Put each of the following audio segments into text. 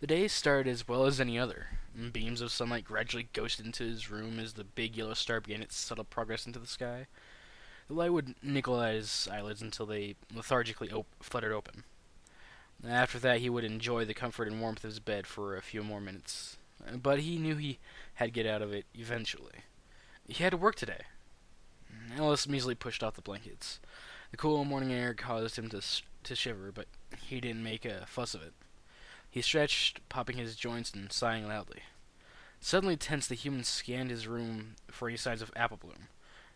The day started as well as any other. Beams of sunlight gradually ghosted into his room as the big yellow star began its subtle progress into the sky. The light would nickel at his eyelids until they lethargically fluttered open. After that, he would enjoy the comfort and warmth of his bed for a few more minutes. But he knew he had to get out of it eventually. He had to work today. Ellis measly pushed off the blankets. The cool morning air caused him to shiver, but he didn't make a fuss of it. He stretched, popping his joints and sighing loudly. Suddenly tense, the human scanned his room for any signs of apple bloom.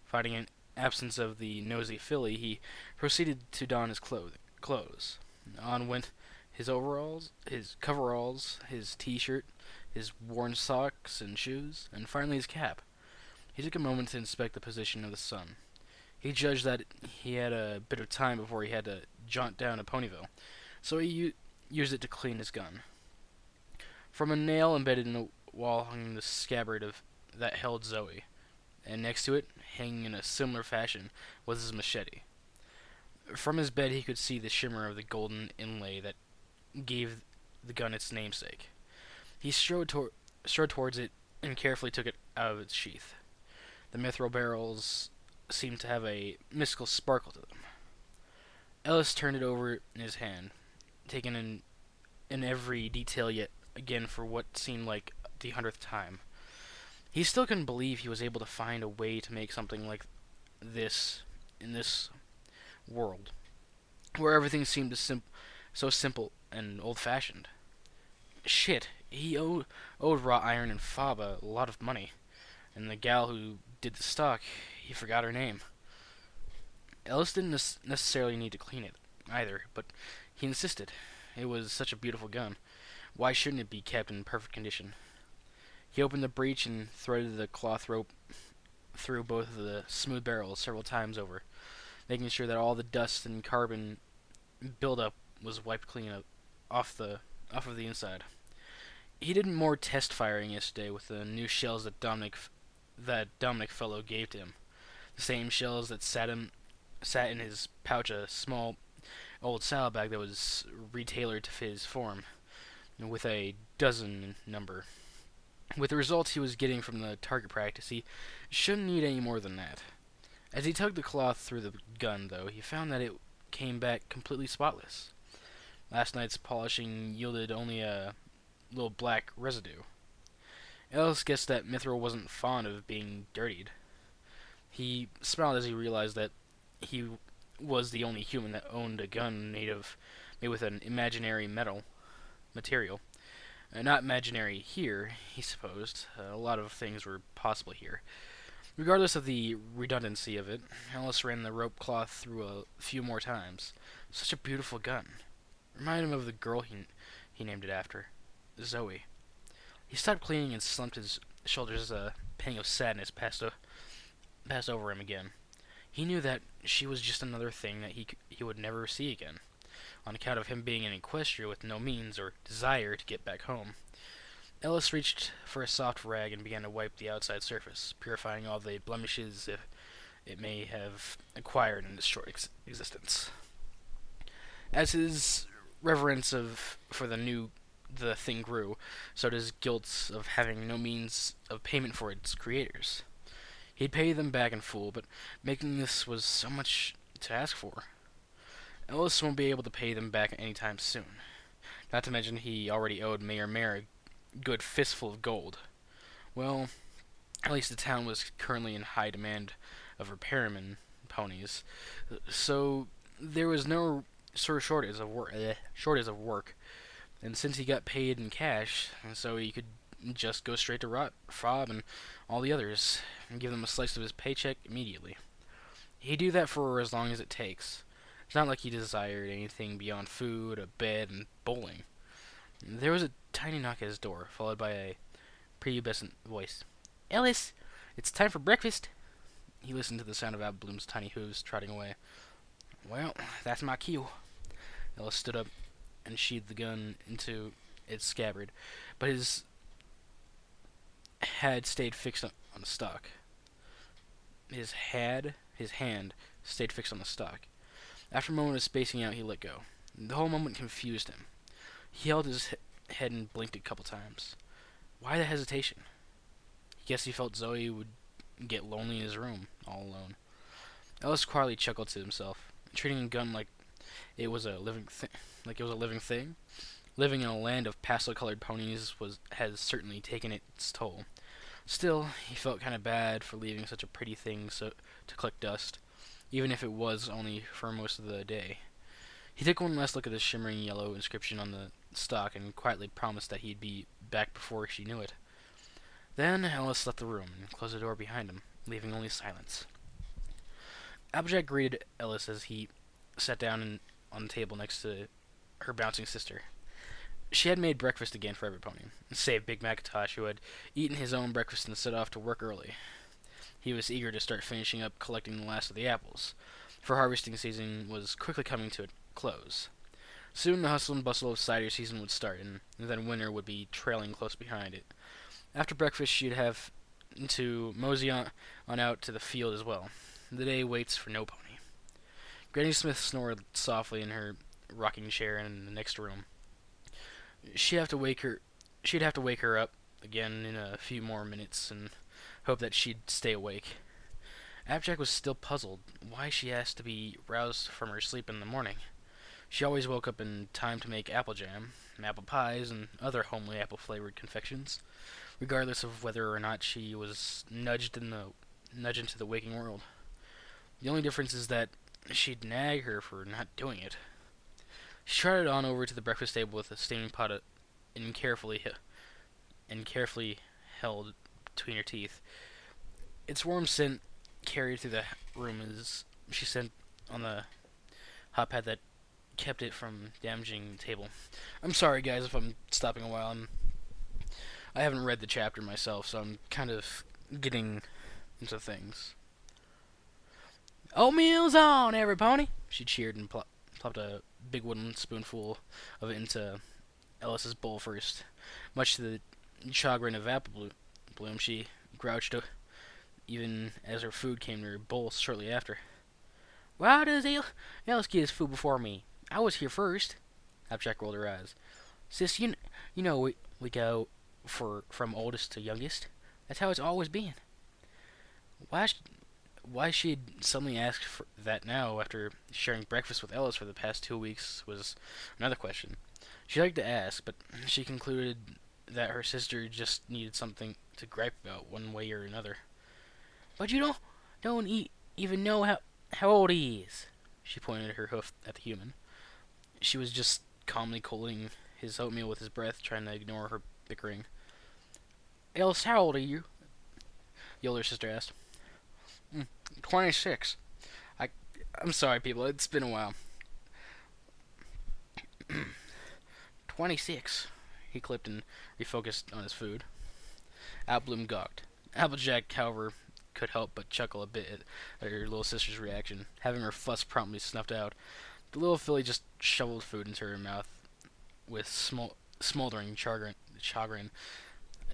Finding an absence of the nosy filly, he proceeded to don his clothes. On went his overalls, his coveralls, his t-shirt, his worn socks and shoes, and finally his cap. He took a moment to inspect the position of the sun. He judged that he had a bit of time before he had to jaunt down to Ponyville, so he used it to clean his gun. From a nail embedded in the wall hung the scabbard that held Zoe, and next to it, hanging in a similar fashion, was his machete. From his bed he could see the shimmer of the golden inlay that gave the gun its namesake. He strode towards it and carefully took it out of its sheath. The mithril barrels seemed to have a mystical sparkle to them. Ellis turned it over in his hand, taking in every detail yet again for what seemed like the 100th time. He still couldn't believe he was able to find a way to make something like this in this world, where everything seemed so simple and old-fashioned. Shit, he owed wrought iron and fob a lot of money, and the gal who did the stock, he forgot her name. Ellis didn't necessarily need to clean it, either, but he insisted. It was such a beautiful gun. Why shouldn't it be kept in perfect condition? He opened the breech and threaded the cloth rope through both of the smooth barrels several times over, making sure that all the dust and carbon buildup was wiped clean off of the inside. He did more test firing yesterday with the new shells that Dominic fellow gave to him. The same shells that sat in his pouch, a small old saddlebag that was retailored to fit his form, with a dozen number. With the results he was getting from the target practice, he shouldn't need any more than that. As he tugged the cloth through the gun, though, he found that it came back completely spotless. Last night's polishing yielded only a little black residue. Ellis guessed that Mithril wasn't fond of being dirtied. He smiled as he realized that he was the only human that owned a gun made with an imaginary material. Not imaginary here, he supposed. A lot of things were possible here. Regardless of the redundancy of it, Ellis ran the rope cloth through a few more times. Such a beautiful gun. Reminded him of the girl he named it after, Zoe. He stopped cleaning and slumped his shoulders as a pang of sadness passed over him again. He knew that she was just another thing that he would never see again, on account of him being an equestrian with no means or desire to get back home. Ellis reached for a soft rag and began to wipe the outside surface, purifying all the blemishes it may have acquired in its short existence. As his reverence for the thing grew, so did his guilt of having no means of payment for its creators. He'd pay them back in full, but making this was so much to ask for. Ellis won't be able to pay them back anytime soon. Not to mention he already owed Mayor Mare a good fistful of gold. Well, at least the town was currently in high demand of repairmen ponies, so there was no sort of shortage of work. And since he got paid in cash, so he could just go straight to Fob and all the others and give them a slice of his paycheck immediately. He'd do that for as long as it takes. It's not like he desired anything beyond food, a bed, and bowling. There was a tiny knock at his door, followed by a prepubescent voice. "Ellis, it's time for breakfast." He listened to the sound of Abloom's tiny hooves trotting away. "Well, that's my cue." Ellis stood up and sheathed the gun into its scabbard, but his had stayed fixed on the stock. His hand stayed fixed on the stock. After a moment of spacing out, he let go. The whole moment confused him. He held head and blinked a couple times. Why the hesitation? I guess he felt Zoe would get lonely in his room, all alone. Ellis quietly chuckled to himself, treating a gun it was a living thing. Living in a land of pastel-colored ponies has certainly taken its toll. Still, he felt kind of bad for leaving such a pretty thing to collect dust, even if it was only for most of the day. He took one last look at the shimmering yellow inscription on the stock and quietly promised that he'd be back before she knew it. Then Ellis left the room and closed the door behind him, leaving only silence. Applejack greeted Ellis as he sat down on the table next to her bouncing sister. She had made breakfast again for every pony, save Big Macintosh, who had eaten his own breakfast and set off to work early. He was eager to start finishing up collecting the last of the apples, for harvesting season was quickly coming to a close. Soon the hustle and bustle of cider season would start, and then winter would be trailing close behind it. After breakfast, she'd have to mosey on out to the field as well. The day waits for no pony. Granny Smith snored softly in her rocking chair in the next room. She'd have to wake her up again in a few more minutes and hope that she'd stay awake. Applejack was still puzzled why she asked to be roused from her sleep in the morning. She always woke up in time to make apple jam, apple pies, and other homely apple-flavored confections, regardless of whether or not she was nudged into the waking world. The only difference is that she'd nag her for not doing it. She trotted on over to the breakfast table with a steaming pot and carefully held between her teeth. Its warm scent carried through the room as she sat on the hot pad that kept it from damaging the table. I'm sorry, guys, if I'm stopping a while. I haven't read the chapter myself, so I'm kind of getting into things. Oatmeal's on, every pony! She cheered and plopped a big wooden spoonful of it into Ellis's bowl first. Much to the chagrin of Apple Bloom, she grouched even as her food came to her bowl shortly after. Why does Ellis get his food before me? I was here first. Applejack rolled her eyes. Sis, you know we go from oldest to youngest. That's how it's always been. Why she'd suddenly asked for that now after sharing breakfast with Ellis for the past 2 weeks was another question. She liked to ask, but she concluded that her sister just needed something to gripe about one way or another. But you don't even know how old he is. She pointed her hoof at the human. She was just calmly cooling his oatmeal with his breath, trying to ignore her bickering. Ellis, how old are you? The older sister asked. 26. I'm sorry, people. It's been a while. 26. He clipped and refocused on his food. Appleblom gawked. Applejack, however, could help but chuckle a bit at her little sister's reaction, having her fuss promptly snuffed out. The little filly just shoveled food into her mouth with smoldering chagrin.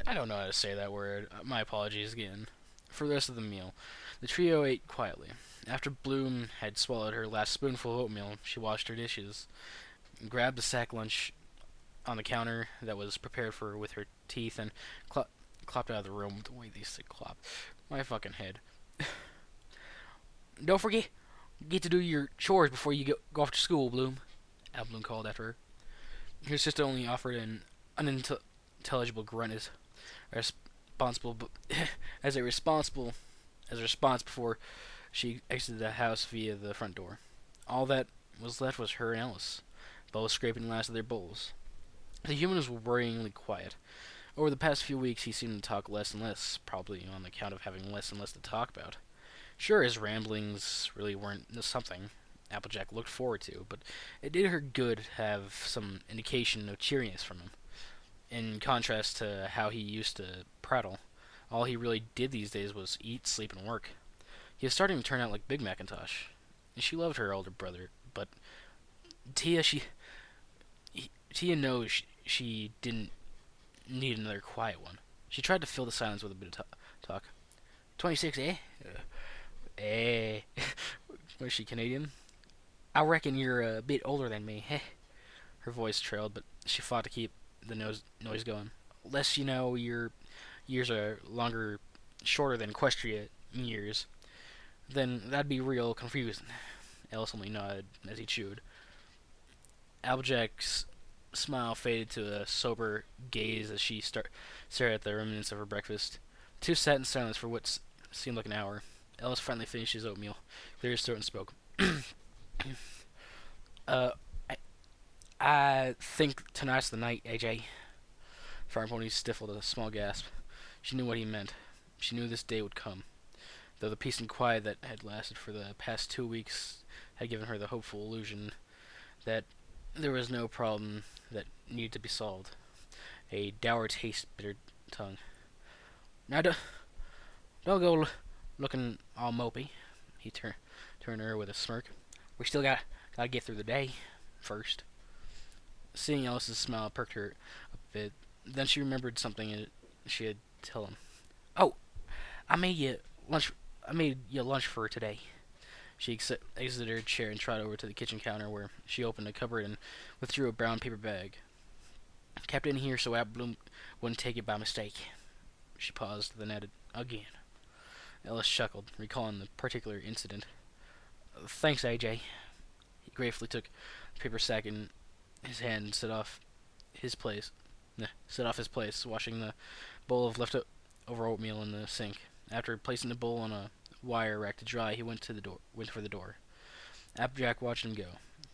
I don't know how to say that word. My apologies again. For the rest of the meal, the trio ate quietly. After Bloom had swallowed her last spoonful of oatmeal, she washed her dishes, grabbed the sack lunch on the counter that was prepared for her with her teeth, and clopped out of the room. The way these things clop. My fucking head. Don't forget to do your chores before you go off to school, Bloom. Bloom called after her. Her sister only offered an unintelligible grunt as a response before she exited the house via the front door. All that was left was her and Ellis, both scraping the last of their bowls. The human was worryingly quiet. Over the past few weeks, he seemed to talk less and less, probably on account of having less and less to talk about. Sure, his ramblings really weren't something Applejack looked forward to, but it did her good to have some indication of cheeriness from him. In contrast to how he used to prattle, all he really did these days was eat, sleep, and work. He was starting to turn out like Big Macintosh. She loved her older brother, but Tia knows she didn't need another quiet one. She tried to fill the silence with a bit of talk. 26, eh? Eh. Was she Canadian? I reckon you're a bit older than me, heh? Her voice trailed, but she fought to keep the noise going. Less you know, your years are shorter than equestrian years. Then that'd be real confusing. Ellis only nodded as he chewed. Applejack's smile faded to a sober gaze as she stared at the remnants of her breakfast. The two sat in silence for what seemed like an hour. Ellis finally finished his oatmeal, cleared his throat, and spoke. uh, I, I think tonight's the night, AJ. Farm Pony stifled a small gasp. She knew what he meant. She knew this day would come. Though the peace and quiet that had lasted for the past 2 weeks had given her the hopeful illusion that there was no problem that needed to be solved. A dour taste bit her tongue. Now, don't go looking all mopey. He turned to her with a smirk. We still gotta get through the day first. Seeing Ellis's smile perked her a bit. Then she remembered something she had to tell him. Oh, I made you lunch. I made you lunch for today. She exited her chair and trotted over to the kitchen counter, where she opened a cupboard and withdrew a brown paper bag. Kept it in here so App Bloom wouldn't take it by mistake. She paused, then added, again. Ellis chuckled, recalling the particular incident. Thanks, AJ. He gratefully took the paper sack in his hand and set off his place, washing the bowl of leftover oatmeal in the sink. After placing the bowl on a wire rack to dry, he went for the door. Applejack watched him go,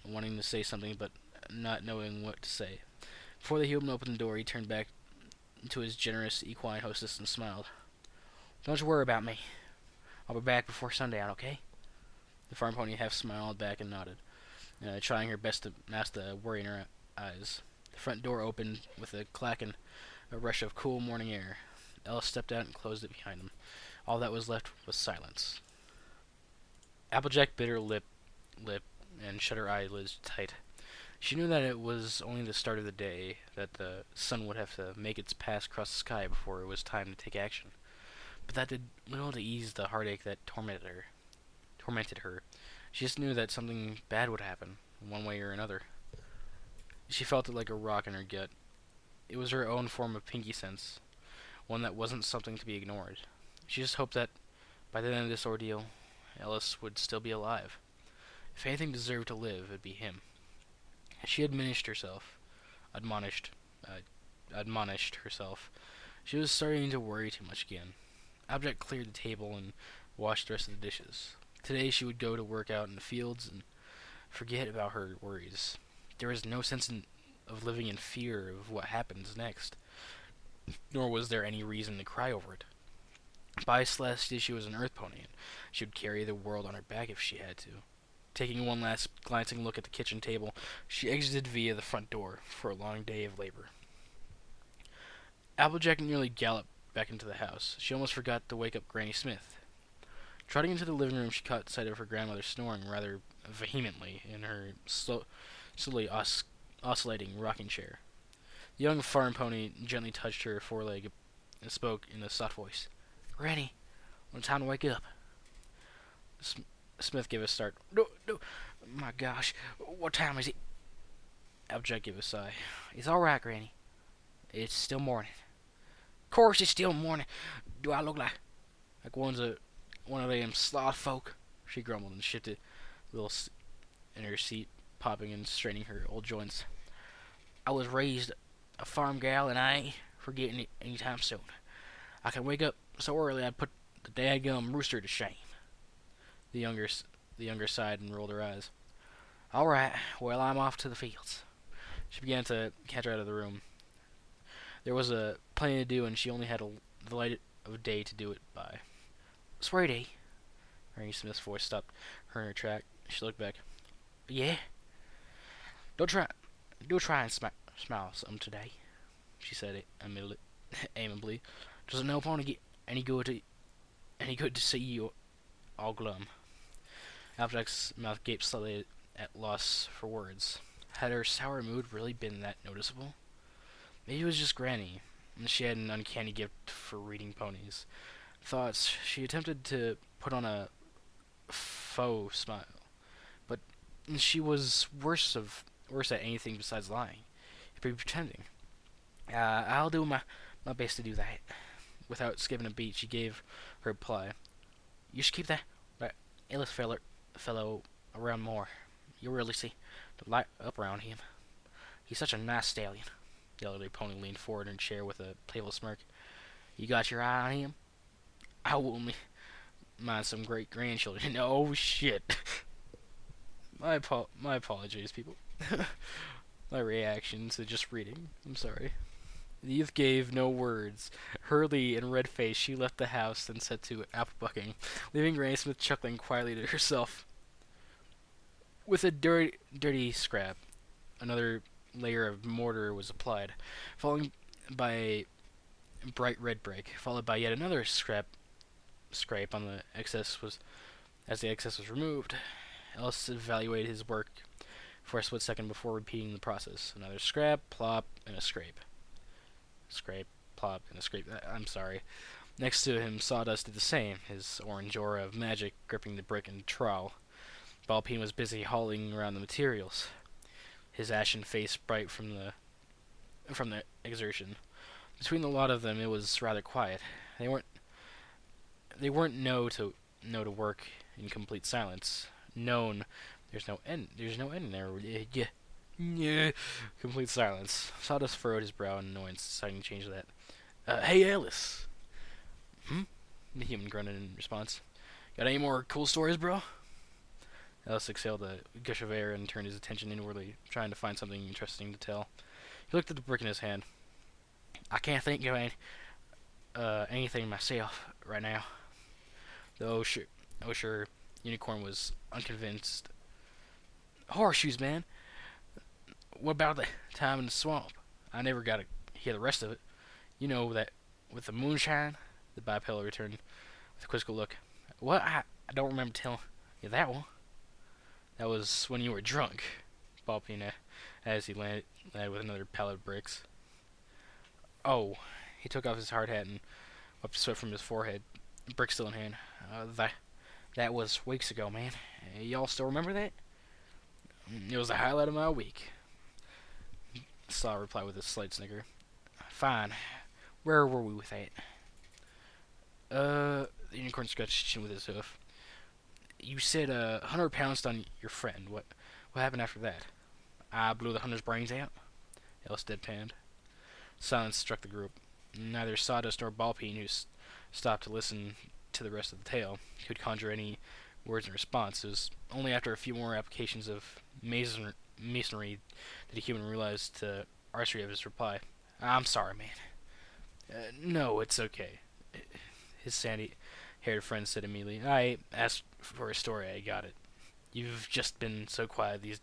wanting to say something but not knowing what to say. Before he opened the door, he turned back to his generous equine hostess and smiled. Don't you worry about me. I'll be back before sundown, okay? The farm pony half smiled back and nodded, trying her best to mask the worry in her eyes. The front door opened with a clack and a rush of cool morning air. Ellis stepped out and closed it behind him. All that was left was silence. Applejack bit her lip and shut her eyelids tight. She knew that it was only the start of the day, that the sun would have to make its pass across the sky before it was time to take action. But that did little to ease the heartache that tormented her. She just knew that something bad would happen, one way or another. She felt it like a rock in her gut. It was her own form of pinky sense, one that wasn't something to be ignored. She just hoped that, by the end of this ordeal, Ellis would still be alive. If anything deserved to live, it'd be him. She admonished herself. Admonished herself. She was starting to worry too much again. Applejack cleared the table and washed the rest of the dishes. Today she would go to work out in the fields and forget about her worries. There was no sense of living in fear of what happens next, nor was there any reason to cry over it. By Celestia, she was an earth pony, and she would carry the world on her back if she had to. Taking one last glancing look at the kitchen table, she exited via the front door for a long day of labor. Applejack nearly galloped back into the house. She almost forgot to wake up Granny Smith. Trotting into the living room, she caught sight of her grandmother snoring rather vehemently in her slowly oscillating rocking chair. The young farm pony gently touched her foreleg and spoke in a soft voice. Granny, when it's time to wake up. Smith gave a start. No, my gosh, what time is it? Applejack gave a sigh. It's all right, Granny. It's still morning. Of course it's still morning. Do I look like one of them sloth folk? She grumbled and shifted a little in her seat, popping and straining her old joints. I was raised a farm gal, and I ain't forgetting it anytime soon. I can wake up so early I'd put the dadgum rooster to shame. The younger sighed and rolled her eyes. All right, well, I'm off to the fields. She began to canter out of the room. There was plenty to do, and she only had the light of day to do it by. Sweetie, Granny Smith's voice stopped her in her track. She looked back. Yeah? Do try and smile some today, she said amiably. Does it no point to get any good to see you all glum? Applejack's mouth gaped slightly at loss for words. Had her sour mood really been that noticeable? Maybe it was just Granny, and she had an uncanny gift for reading ponies. Thoughts. She attempted to put on a faux smile, but she was worse at anything besides lying. He'd be pretending. I'll do my best to do that. Without skipping a beat, she gave her reply. You should keep that Ellis fellow around more. You'll really see the light up around him. He's such a nice stallion. The elderly pony leaned forward in her chair with a playful smirk. You got your eye on him? I will only mind some great grandchildren. Oh shit. My apologies, people. My reaction to just reading. I'm sorry. The youth gave no words. Hurriedly and red-faced, she left the house and set to apple bucking, leaving Granny Smith chuckling quietly to herself. With a dirty scrap, another layer of mortar was applied, following by a bright red brick, followed by yet another scrape on the excess was as the excess was removed. Ellis evaluated his work for a split second before repeating the process. Another scrap, plop, and a scrape. Scrape, plop, and a scrape. I'm sorry. Next to him, Sawdust did the same, his orange aura of magic gripping the brick and trowel. Ballpeen was busy hauling around the materials, his ashen face bright from the exertion. Between the lot of them, it was rather quiet. They weren't know to work in complete silence. Known, there's no end there. Yeah, yeah. Complete silence. Sawdust furrowed his brow in annoyance, deciding to change that. Hey, Ellis. Hmm? The human grunted in response. Got any more cool stories, bro? Ellis exhaled a gush of air and turned his attention inwardly, trying to find something interesting to tell. He looked at the brick in his hand. I can't think of anything myself right now. The Osher unicorn was unconvinced. Horseshoes, man. What about the time in the swamp? I never got to hear the rest of it. You know that with the moonshine? The bipedal returned with a quizzical look. What? I don't remember telling you that one. That was when you were drunk, Ballpeen as he landed with another pallet of bricks. Oh, he took off his hard hat and wiped sweat from his forehead, brick still in hand. That was weeks ago, man. Y'all still remember that? It was the highlight of my week. Saw replied with a slight snicker. Fine. Where were we with that? The unicorn scratched his chin with his hoof. You said Hunter pounced on your friend. What happened after that? I blew the hunter's brains out. Ellis deadpanned. Silence struck the group. Neither Sawdust nor Ballpeen, who stopped to listen to the rest of the tale, could conjure any words in response. It was only after a few more applications of masonry did the human realize the artistry of his reply. I'm sorry, man. No, it's okay. His sandy-haired friend said immediately. I asked for a story. I got it. You've just been so quiet these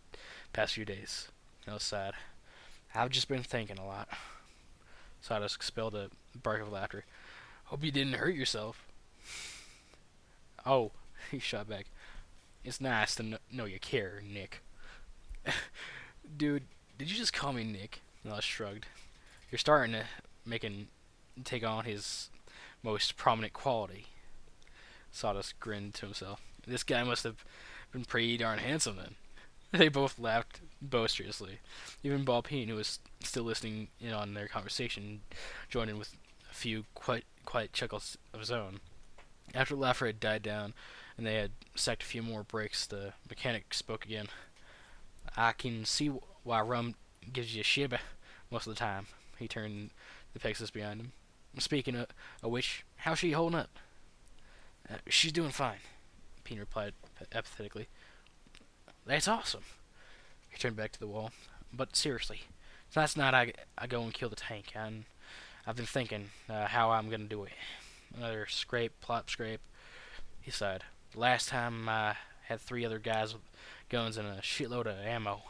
past few days. Ellis sighed. I've just been thinking a lot. Sawdust expelled a bark of laughter. Hope you didn't hurt yourself. Oh, he shot back. It's nice to know you care, Nick. Dude, did you just call me Nick? Ellis shrugged. You're starting to take on his most prominent quality. Sawdust grinned to himself. This guy must have been pretty darn handsome then. They both laughed boisterously. Even Ballpeen, who was still listening in on their conversation, joined in with a few quiet chuckles of his own. After the laughter had died down and they had sacked a few more breaks, the mechanic spoke again. I can see why rum gives you a shiver most of the time. He turned the Pegasus behind him. Speaking of which, how's she holding up? She's doing fine, Peen replied apathetically. That's awesome. He turned back to the wall. But seriously, last night I go and kill the tank, and I've been thinking how I'm gonna do it. Another scrape, plop, scrape. He sighed. Last time I had 3 other guys with guns and a shitload of ammo.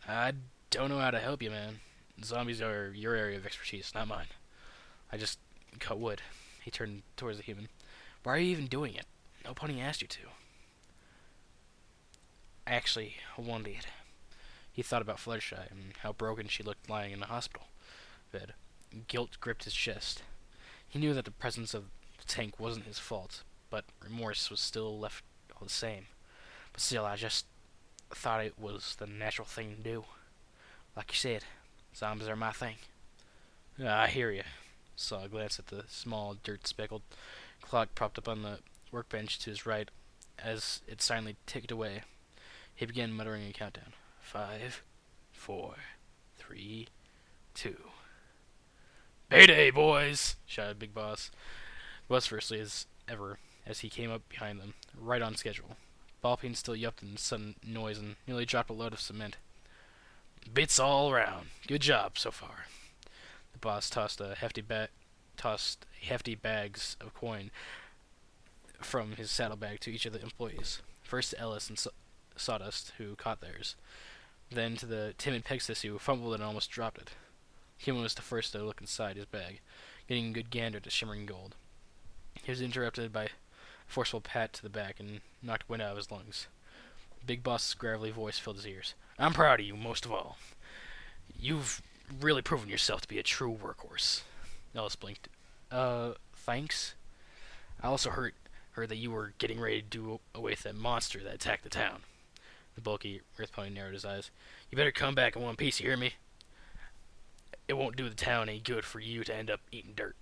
I don't know how to help you, man. Zombies are your area of expertise, not mine. I just cut wood. He turned towards the human. Why are you even doing it? No pony asked you to. Actually, one did. He thought about Fluttershy and how broken she looked lying in the hospital bed. Guilt gripped his chest. He knew that the presence of the tank wasn't his fault, but remorse was still left all the same. But still, I just thought it was the natural thing to do. Like you said, Zombies are my thing. I hear you. Saw a glance at the small, dirt-speckled clock propped up on the workbench to his right as it silently ticked away. He began muttering a countdown. 5, 4, 3, 2. Payday, boys! Shouted Big Boss, vociferously as ever, as he came up behind them, right on schedule. Ballpeen still yelped in sudden noise and nearly dropped a load of cement. Bits all around. Good job so far. The boss tossed hefty bags of coin from his saddlebag to each of the employees. First to Ellis and Sawdust, who caught theirs. Then to the timid Pegasus, who fumbled and almost dropped it. Human was the first to look inside his bag, getting a good gander at the shimmering gold. He was interrupted by a forceful pat to the back and knocked wind out of his lungs. Big Boss's gravelly voice filled his ears. I'm proud of you, most of all. You've really proven yourself to be a true workhorse. Ellis blinked. Thanks? I also heard that you were getting ready to do away with that monster that attacked the town. The bulky earth pony narrowed his eyes. You better come back in one piece, you hear me? It won't do the town any good for you to end up eating dirt.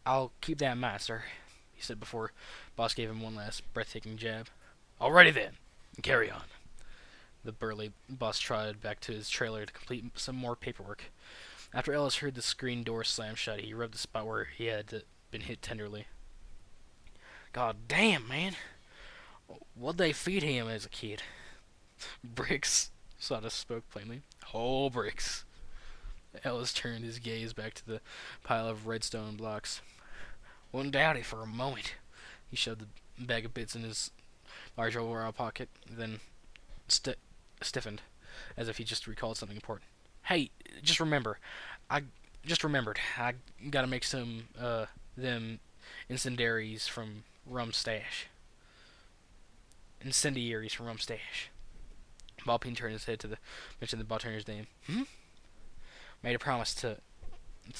I'll keep that in mind, sir, he said before Boss gave him one last breathtaking jab. Alrighty then, carry on. The burly Boss trotted back to his trailer to complete some more paperwork. After Ellis heard the screen door slam shut, he rubbed the spot where he had been hit tenderly. God damn, man. What'd they feed him as a kid? Bricks, Sawdust spoke plainly. Whole bricks. Ellis turned his gaze back to the pile of redstone blocks. Wouldn't doubt it for a moment. He shoved the bag of bits in his large overall pocket, then stiffened, as if he just recalled something important. Hey, I just remembered. I gotta make some, them incendiaries from rum stash. Incendiaries from rum stash. Ballpeen turned his head to mention the bartender's name. Made a promise to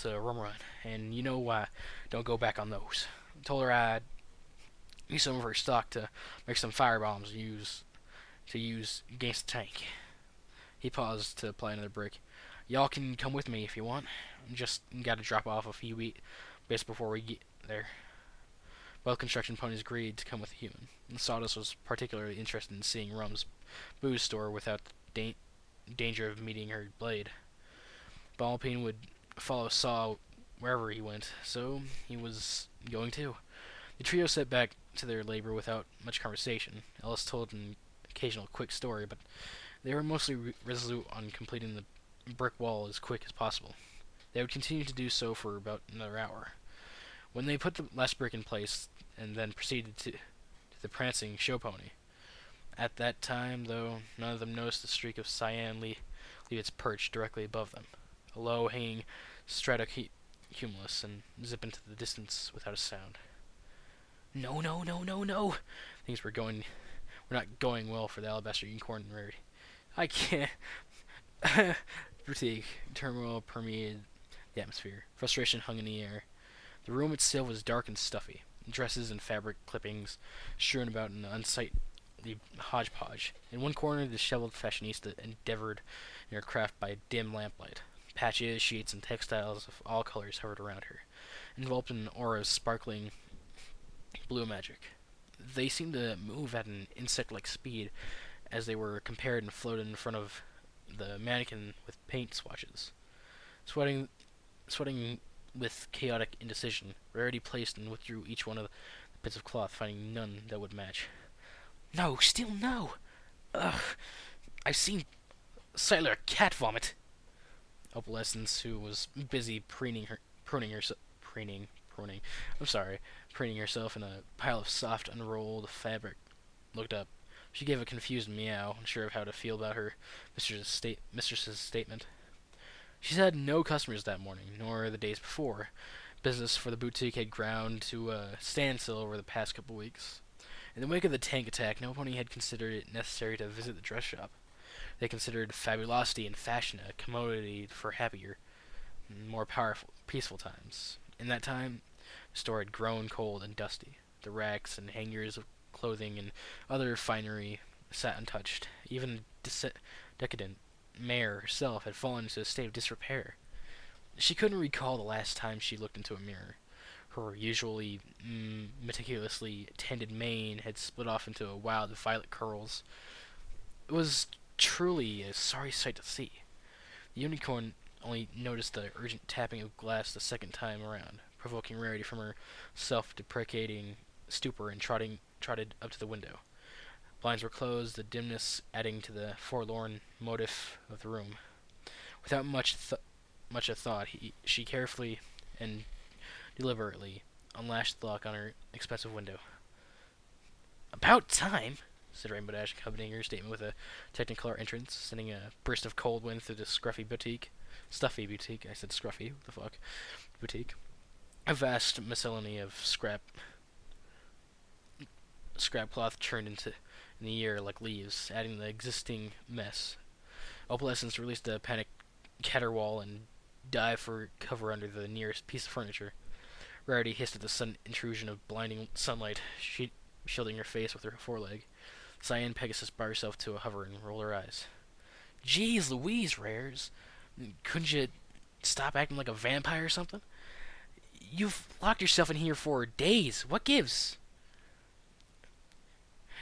rum run, and you know I don't go back on those. Told her I'd use some of her stock to make some firebombs to use against the tank. He paused to apply another brick. Y'all can come with me if you want. Just gotta drop off a few bits before we get there. Both construction ponies agreed to come with the human. And Sawdust was particularly interested in seeing Rum's booze store without the danger of meeting her blade. Ballpeen would follow Saw wherever he went, so he was going too. The trio set back to their labor without much conversation. Ellis told an occasional quick story, but they were mostly resolute on completing the brick wall as quick as possible. They would continue to do so for about another hour. When they put the last brick in place, and then proceeded to the prancing show pony. At that time, though, none of them noticed a streak of cyan leave its perch directly above them, a low-hanging stratocumulus, and zip into the distance without a sound. No, no, no, no, no! Things were not going well for the alabaster unicorn rarity. I can't. Fatigue, turmoil permeated the atmosphere. Frustration hung in the air. The room itself was dark and stuffy. Dresses and fabric clippings strewn about in an unsightly hodgepodge. In one corner, the disheveled fashionista endeavored in her craft by dim lamplight. Patches, sheets, and textiles of all colors hovered around her, enveloped in an aura of sparkling blue magic. They seemed to move at an insect-like speed as they were compared and floated in front of the mannequin with paint swatches. Sweating with chaotic indecision, Rarity placed and withdrew each one of the bits of cloth, finding none that would match. No, still no! Ugh! I've seen Sailor Cat vomit! Opalescence, who was busy preening herself in a pile of soft, unrolled fabric, looked up. She gave a confused meow, unsure of how to feel about her mistress's statement. She's had no customers that morning, nor the days before. Business for the boutique had ground to a standstill over the past couple weeks. In the wake of the tank attack, nobody had considered it necessary to visit the dress shop. They considered fabulosity and fashion a commodity for happier, more powerful, peaceful times. In that time, the store had grown cold and dusty. The racks and hangers of clothing and other finery sat untouched, even decadent mare herself had fallen into a state of disrepair. She couldn't recall the last time she looked into a mirror. Her usually meticulously tended mane had split off into wild violet curls. It was truly a sorry sight to see. The unicorn only noticed the urgent tapping of glass the second time around, provoking Rarity from her self-deprecating stupor and trotted up to the window. Blinds were closed, the dimness adding to the forlorn motif of the room. Without much a thought, she carefully and deliberately unlatched the lock on her expensive window. "About time," said Rainbow Dash, accompanying her statement with a technicolor entrance, sending a burst of cold wind through the scruffy boutique. Stuffy boutique, I said scruffy, what the fuck? Boutique. A vast miscellany of scrap cloth churned in the air like leaves, adding to the existing mess. Opalescence released a panicked caterwaul and dived for cover under the nearest piece of furniture. Rarity hissed at the sudden intrusion of blinding sunlight, shielding her face with her foreleg. Cyan Pegasus brought herself to a hover and rolled her eyes. "Jeez Louise, Rares. Couldn't you stop acting like a vampire or something? You've locked yourself in here for days. What gives?"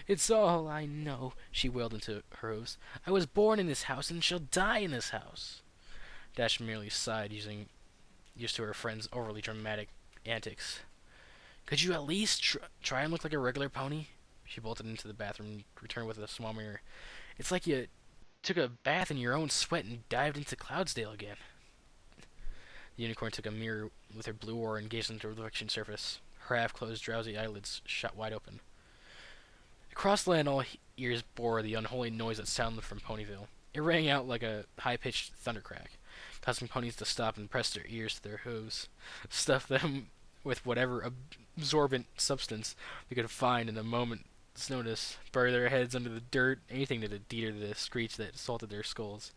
"It's all I know," she wailed into her hose. "I was born in this house and shall die in this house." Dash merely sighed, used to her friend's overly dramatic antics. "Could you at least try and look like a regular pony?" She bolted into the bathroom and returned with a small mirror. "It's like you took a bath in your own sweat and dived into Cloudsdale again." The unicorn took a mirror with her blue oar and gazed into the reflection surface. Her half-closed, drowsy eyelids shot wide open. Across the land, all ears bore the unholy noise that sounded from Ponyville. It rang out like a high-pitched thundercrack, causing ponies to stop and press their ears to their hooves, stuff them with whatever absorbent substance they could find in a moment's notice, bury their heads under the dirt, anything to deter the screech that assaulted their skulls.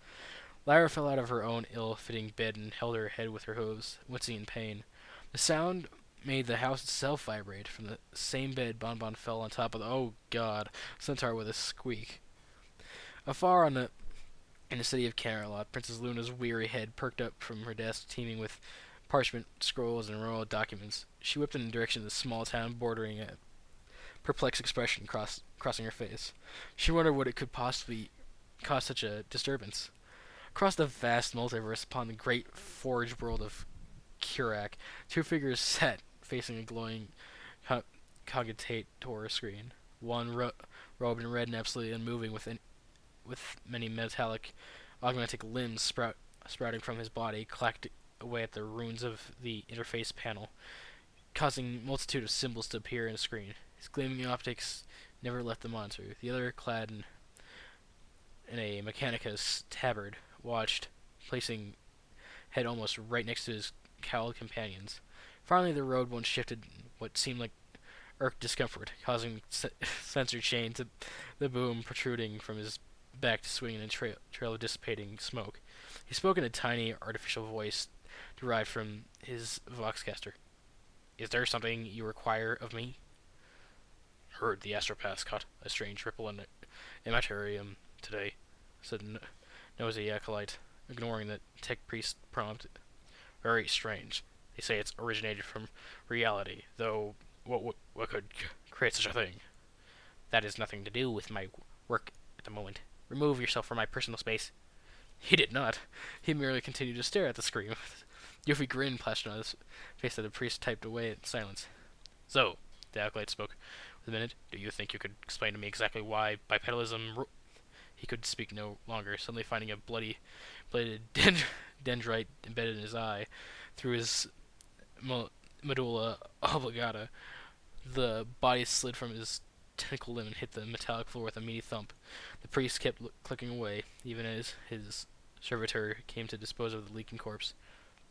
Lyra fell out of her own ill-fitting bed and held her head with her hooves, wincing in pain. The sound made the house itself vibrate. From the same bed, Bonbon fell on top of the centaur with a squeak. Afar in the city of Camelot, Princess Luna's weary head perked up from her desk, teeming with parchment scrolls and royal documents. She whipped in the direction of the small town, bordering a perplexed expression crossing her face. She wondered what it could possibly cause such a disturbance. Across the vast multiverse, upon the great forge world of Kurak, two figures sat facing a glowing cogitator screen. One robed in red and absolutely unmoving, with many metallic, augmented limbs sprouting from his body, clacked away at the runes of the interface panel, causing a multitude of symbols to appear in the screen. His gleaming optics never left the monitor. The other, clad in a Mechanicus tabard, watched, placing head almost right next to his cowled companions. Finally, the road one shifted what seemed like irked discomfort, causing sensor chain to the boom protruding from his back to swing in a trail of dissipating smoke. He spoke in a tiny, artificial voice derived from his voxcaster. "Is there something you require of me?" "Heard the astropaths caught a strange ripple in Immaterium today," said Nosy Acolyte, ignoring the tech priest prompt. "Very strange. They say it's originated from reality, though what could create such a thing?" "That has nothing to do with my work at the moment. Remove yourself from my personal space." He did not. He merely continued to stare at the screen, with a goofy grin plastered on his face that the priest typed away in silence. "So," the acolyte spoke with a minute, "do you think you could explain to me exactly why bipedalism..." He could speak no longer, suddenly finding a bloody-bladed dendrite embedded in his eye through his medulla oblongata. The body slid from his tentacle limb and hit the metallic floor with a meaty thump. The priest kept clicking away, even as his servitor came to dispose of the leaking corpse.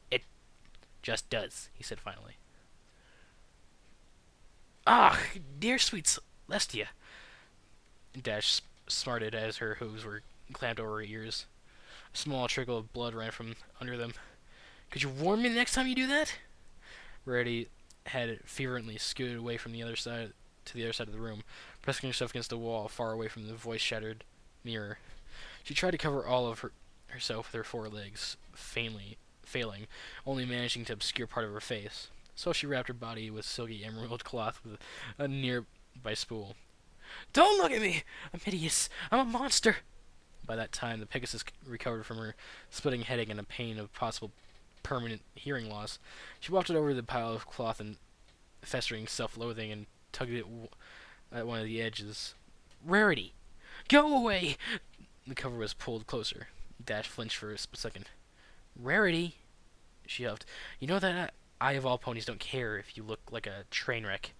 "It just does," he said finally. "Ah, dear sweet Celestia!" Dash smarted as her hooves were clamped over her ears. A small trickle of blood ran from under them. "Could you warn me the next time you do that?" Rarity had fervently scooted away from the other side to the other side of the room, pressing herself against the wall far away from the voice-shattered mirror. She tried to cover all of her herself with her forelegs, faintly failing, only managing to obscure part of her face. So she wrapped her body with silky emerald cloth with a nearby spool. "Don't look at me! I'm hideous! I'm a monster!" By that time, the Pegasus recovered from her splitting headache and a pain of possible permanent hearing loss. She walked it over the pile of cloth and festering self-loathing and tugged it at one of the edges. "Rarity! Go away!" The cover was pulled closer. Dash flinched for a second. "Rarity?" she huffed. "You know that I of all ponies don't care if you look like a train wreck."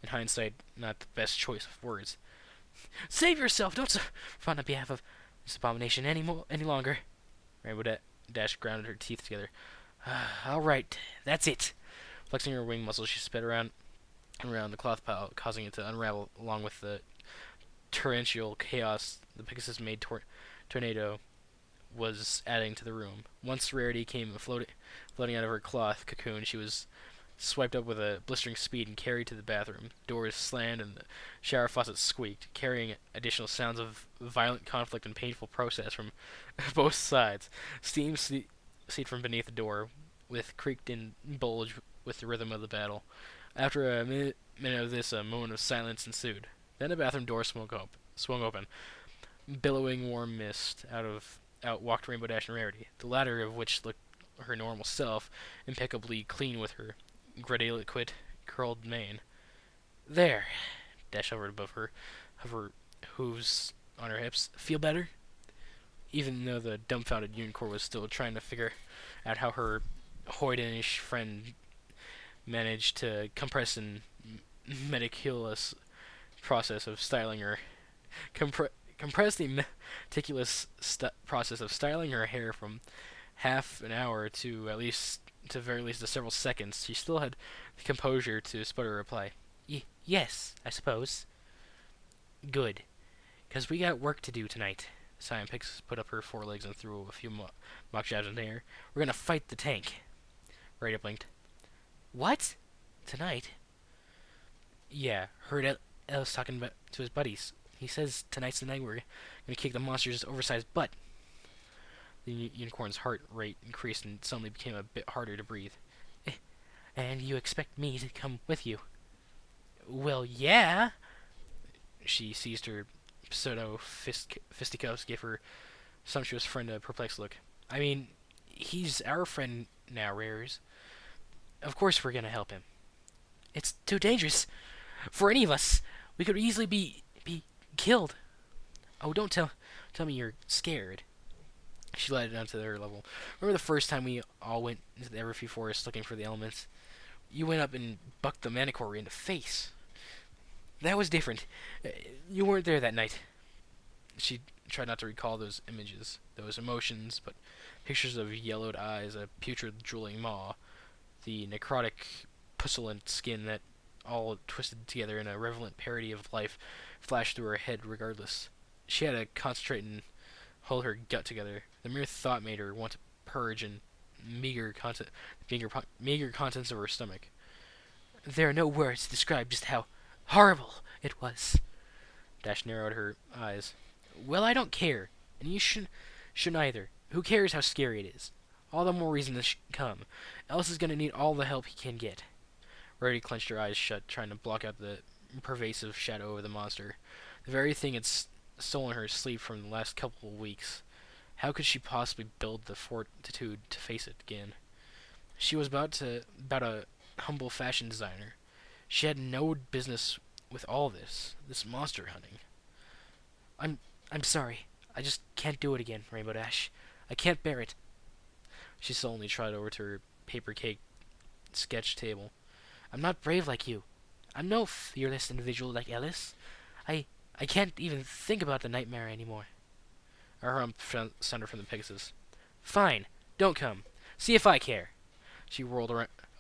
In hindsight, not the best choice of words. "Save yourself! Don't suffer on behalf of this abomination any longer." Rainbow Dash grounded her teeth together. "All right, that's it." Flexing her wing muscles, she sped around and around the cloth pile, causing it to unravel along with the torrential chaos the Pegasus made tornado was adding to the room. Once Rarity came floating out of her cloth cocoon, she was swiped up with a blistering speed and carried to the bathroom. Doors slammed and the shower faucet squeaked, carrying additional sounds of violent conflict and painful process from both sides. Steam seeped from beneath the door, with creaked in bulge with the rhythm of the battle. After a minute of this, a moment of silence ensued. Then the bathroom door swung open. Billowing warm mist out walked Rainbow Dash and Rarity, the latter of which looked her normal self, impeccably clean with her grandiloquent curled mane. "There." Dash hovered above her, hooves on her hips. "Feel better?" Even though the dumbfounded unicorn was still trying to figure out how her hoydenish friend managed to compress and meticulous process of styling her compress the meticulous process of styling her hair from half an hour to very least several seconds. She still had the composure to sputter a reply. Yes, I suppose." "Good, 'cause we got work to do tonight." Cyan Pix put up her forelegs and threw a few mock jabs in the air. "We're gonna fight the tank." Rada blinked. "What? Tonight?" "Yeah, heard Ellis talking to his buddies. He says tonight's the night we're gonna kick the monster's oversized butt." The unicorn's heart rate increased and suddenly became a bit harder to breathe. "And you expect me to come with you?" "Well, yeah." She seized her pseudo fisticuffs, gave her sumptuous friend a perplexed look. "I mean, he's our friend now, Rares. Of course we're gonna help him." "It's too dangerous for any of us. We could easily be killed." "Oh, don't tell me you're scared." She let it down to her level. "Remember the first time we all went into the Everfree Forest looking for the elements? You went up and bucked the Manicore in the face. That was different. You weren't there that night." She tried not to recall those images, those emotions, but pictures of yellowed eyes, a putrid drooling maw, the necrotic pusillant skin that all twisted together in a relevant parody of life flashed through her head regardless. She had to concentrate and hold her gut together. The mere thought made her want to purge and meager contents of her stomach. "There are no words to describe just how horrible it was." Dash narrowed her eyes. "Well, I don't care, and you shouldn't either. Who cares how scary it is? All the more reason to come. Ellis is gonna need all the help he can get." Rarity clenched her eyes shut, trying to block out the pervasive shadow of the monster. The very thing had stolen her sleep from the last couple of weeks. How could she possibly build the fortitude to face it again? She was about a humble fashion designer. She had no business with all this monster hunting. I'm sorry. I just can't do it again, Rainbow Dash. I can't bear it." She sullenly trotted over to her paper cake sketch table. "I'm not brave like you. I'm no fearless individual like Ellis. I can't even think about the nightmare anymore." A hump sounded from the Pegasus. "Fine. Don't come. See if I care." She whirled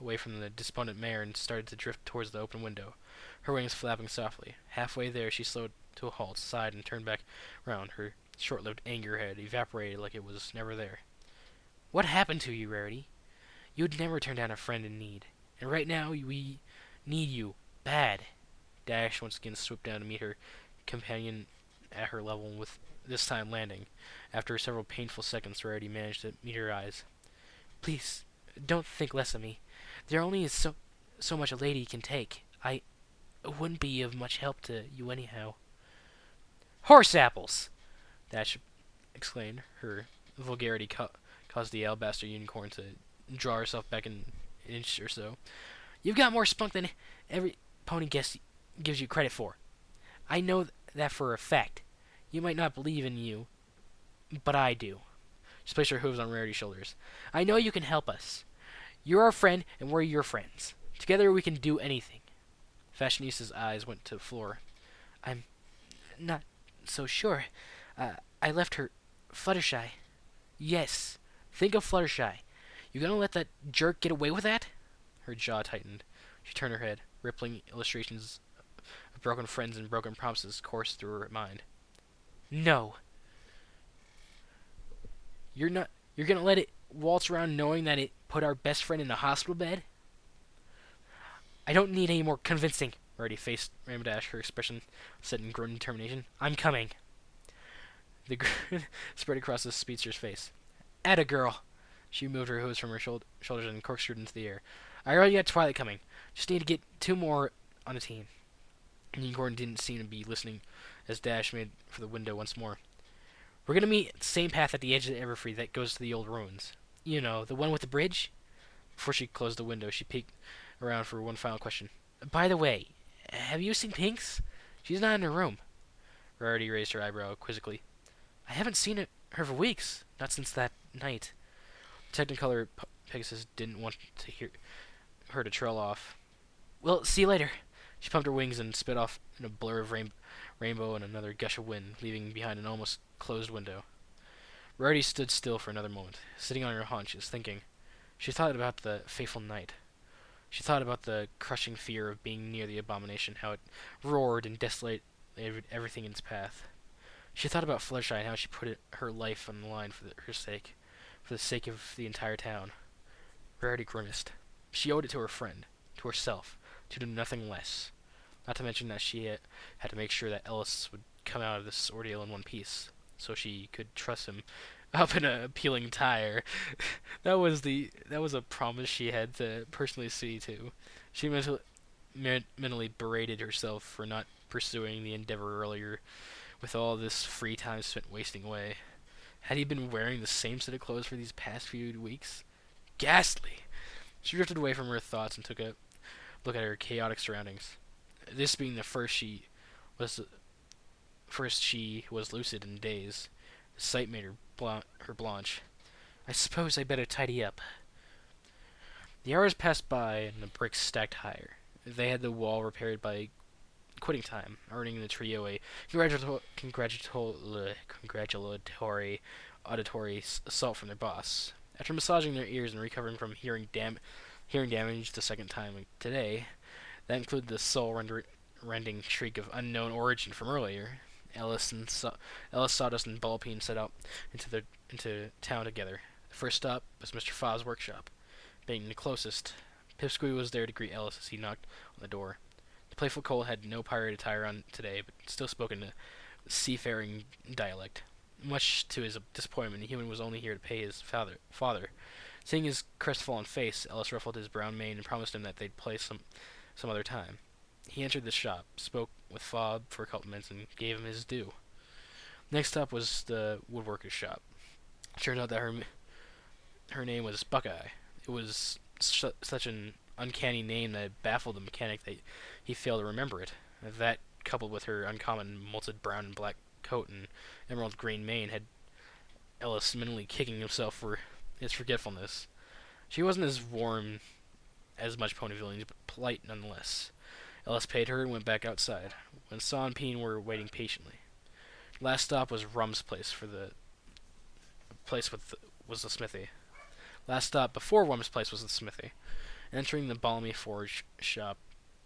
away from the despondent mare and started to drift towards the open window, her wings flapping softly. Halfway there, she slowed to a halt, sighed, and turned back round. Her short-lived anger had evaporated like it was never there. "What happened to you, Rarity? You'd never turn down a friend in need. And right now, we need you. Bad." Dash once again swooped down to meet her companion at her level, with this time landing. After several painful seconds, Rarity managed to meet her eyes. Please, don't think less of me. There only is so much a lady can take. I wouldn't be of much help to you anyhow. Horse apples! Dash exclaimed. Her vulgarity caused the alabaster unicorn to draw herself back an inch or so. You've got more spunk than every pony guest gives you credit for. I know that for a fact. You might not believe in you, but I do. She placed her hooves on Rarity's shoulders. I know you can help us. You're our friend, and we're your friends. Together we can do anything. Fashionista's eyes went to the floor. I'm not so sure. I left her Fluttershy. Yes, think of Fluttershy. You gonna let that jerk get away with that? Her jaw tightened. She turned her head. Rippling illustrations of broken friends and broken promises coursed through her mind. No. You're gonna let it waltz around knowing that it put our best friend in a hospital bed? I don't need any more convincing. Rarity faced Rainbow Dash, her expression set in grim determination. I'm coming. The grin spread across the speedster's face. Atta girl. She moved her hooves from her shoulders and corkscrewed into the air. I already got Twilight coming. Just need to get two more on the team. Unicorn didn't seem to be listening as Dash made for the window once more. We're gonna meet the same path at the edge of the Everfree that goes to the old ruins. You know, the one with the bridge? Before she closed the window, she peeked around for one final question. By the way, have you seen Pinks? She's not in her room. Rarity raised her eyebrow quizzically. I haven't seen her for weeks. Not since that night. Technicolor Pegasus didn't want to hear her to trail off. Well, see you later. She pumped her wings and sped off in a blur of rainbow and another gush of wind, leaving behind an almost closed window. Rarity stood still for another moment, sitting on her haunches, thinking. She thought about the fateful night. She thought about the crushing fear of being near the abomination, how it roared and desolated everything in its path. She thought about Fluttershy and how she put her life on the line for her sake, for the sake of the entire town. Rarity grimaced. She owed it to her friend, to herself, to do nothing less. Not to mention that she had to make sure that Ellis would come out of this ordeal in one piece, so she could truss him up in a peeling tire. that was a promise she had to personally see to. She mentally berated herself for not pursuing the endeavor earlier, with all this free time spent wasting away. Had he been wearing the same set of clothes for these past few weeks? Ghastly! She drifted away from her thoughts and took a look at her chaotic surroundings. This being the first she was lucid in days. The sight made her blanch. I suppose I better tidy up. The hours passed by and the bricks stacked higher. They had the wall repaired by quitting time, earning the trio a congratulatory auditory assault from their boss. After massaging their ears and recovering from hearing damage the second time today, that included the soul-rending shriek of unknown origin from earlier. Ellis, Sawdust, and Ballpeen set out into town together. The first stop was Mr. Fozz's workshop. Being the closest, Pipsqueak was there to greet Ellis as he knocked on the door. The playful Cole had no pirate attire on today, but still spoke in a seafaring dialect. Much to his disappointment, the human was only here to pay his father. Seeing his crestfallen face, Ellis ruffled his brown mane and promised him that they'd play some other time. He entered the shop, spoke with Fob for a couple minutes, and gave him his due. Next up was the woodworker's shop. It turned out that her name was Buckeye. It was such an uncanny name that it baffled the mechanic that he failed to remember it. That, coupled with her uncommon malted brown and black coat and emerald green mane, had Ellis mentally kicking himself for his forgetfulness. She wasn't as warm as much Ponyvillians, but polite nonetheless. Ellis paid her and went back outside, when Saw and Peen were waiting patiently. Last stop was Rum's place, was the smithy. Last stop before Rum's place was the smithy. Entering the Balmy Forge shop,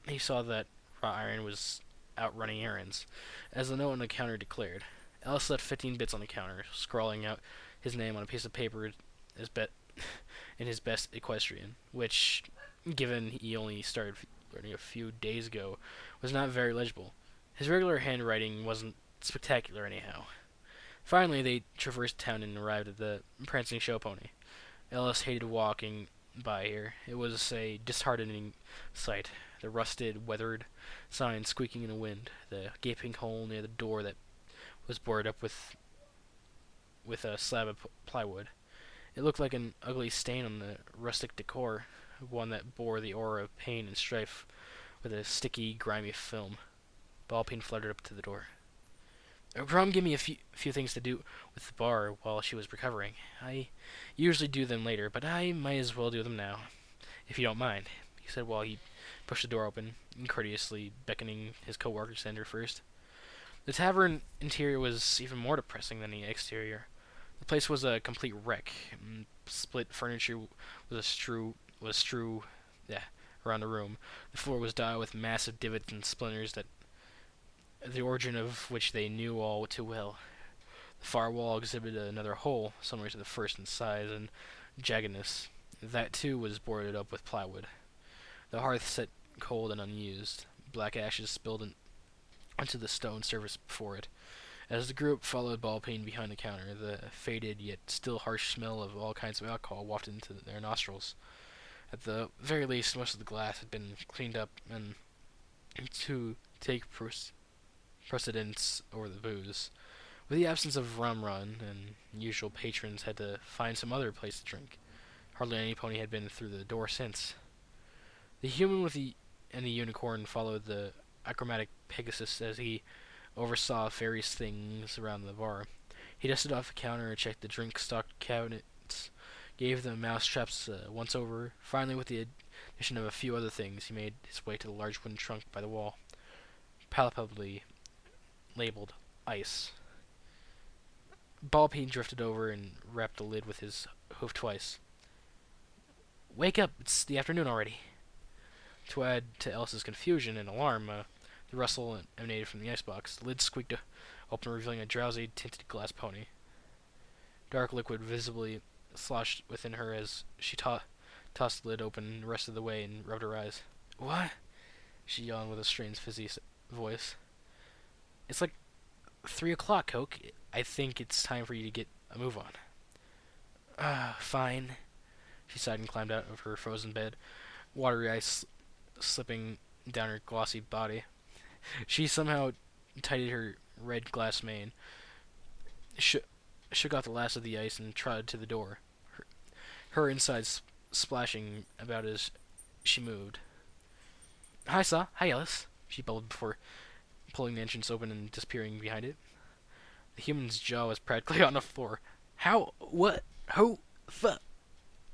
he saw that Raw Iron was out running errands, as the note on the counter declared. Ellis left 15 bits on the counter, scrawling out his name on a piece of paper in his best equestrian, which, given he only started learning a few days ago, was not very legible. His regular handwriting wasn't spectacular anyhow. Finally, they traversed town and arrived at the prancing show pony. Ellis hated walking by here. It was a disheartening sight. The rusted, weathered sign squeaking in the wind, the gaping hole near the door that was boarded up with a slab of plywood. It looked like an ugly stain on the rustic decor, one that bore the aura of pain and strife with a sticky, grimy film. Ballpeen fluttered up to the door. Rom gave me a few things to do with the bar while she was recovering. I usually do them later, but I might as well do them now, if you don't mind, he said while he pushed the door open, courteously beckoning his co-workers to enter first. The tavern interior was even more depressing than the exterior. The place was a complete wreck. Split furniture was strew yeah, around the room. The floor was dotted with massive divots and splinters that the origin of which they knew all too well. The far wall exhibited another hole, similar to the first in size and jaggedness. That too was boarded up with plywood. The hearth sat cold and unused. Black ashes spilled onto the stone surface before it. As the group followed Ballpeen behind the counter, the faded yet still harsh smell of all kinds of alcohol wafted into their nostrils. At the very least, most of the glass had been cleaned up, and to take precedence over the booze. With the absence of rum run, and usual patrons had to find some other place to drink. Hardly any pony had been through the door since. The human and the unicorn followed the achromatic Pegasus as he oversaw various things around the bar. He dusted off the counter and checked the drink stock cabinets, gave the mousetraps once over. Finally, with the addition of a few other things, he made his way to the large wooden trunk by the wall, palpably labeled ice. Ballpeen drifted over and rapped the lid with his hoof twice. Wake up, it's the afternoon already. To add to Ellis's confusion and alarm, the rustle emanated from the icebox. The lid squeaked open, revealing a drowsy, tinted glass pony. Dark liquid visibly sloshed within her as she tossed the lid open the rest of the way and rubbed her eyes. What? She yawned with a strange, fizzy voice. It's like 3 o'clock, Coke. I think it's time for you to get a move on. Fine. She sighed and climbed out of her frozen bed, watery ice slipping down her glossy body. She somehow tidied her red glass mane, shook off the last of the ice, and trotted to the door, her insides splashing about as she moved. Hi, Saw. Hi, Ellis. She bubbled before pulling the entrance open and disappearing behind it. The human's jaw was practically on the floor. How? What? Who? Fuck?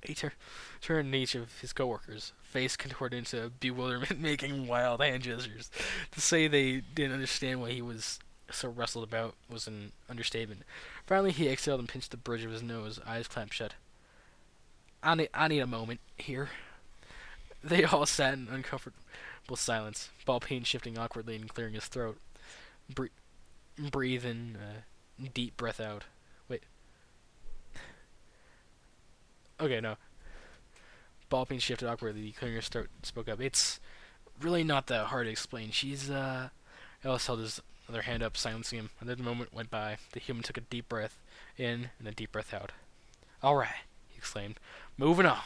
He turned to each of his coworkers, face contorted into bewilderment, making wild hand gestures. To say they didn't understand what he was so rustled about was an understatement. Finally, he exhaled and pinched the bridge of his nose, eyes clamped shut. I need a moment here. They all sat in uncomfortable silence, Ballpeen shifting awkwardly and clearing his throat. Breathe in, deep breath out. Wait. Okay, no. Ballpeen shifted awkwardly, clearing his throat, spoke up. It's really not that hard to explain. She's, Ellis held his other hand up, silencing him. Another moment went by. The human took a deep breath in and a deep breath out. Alright, he exclaimed. Moving on.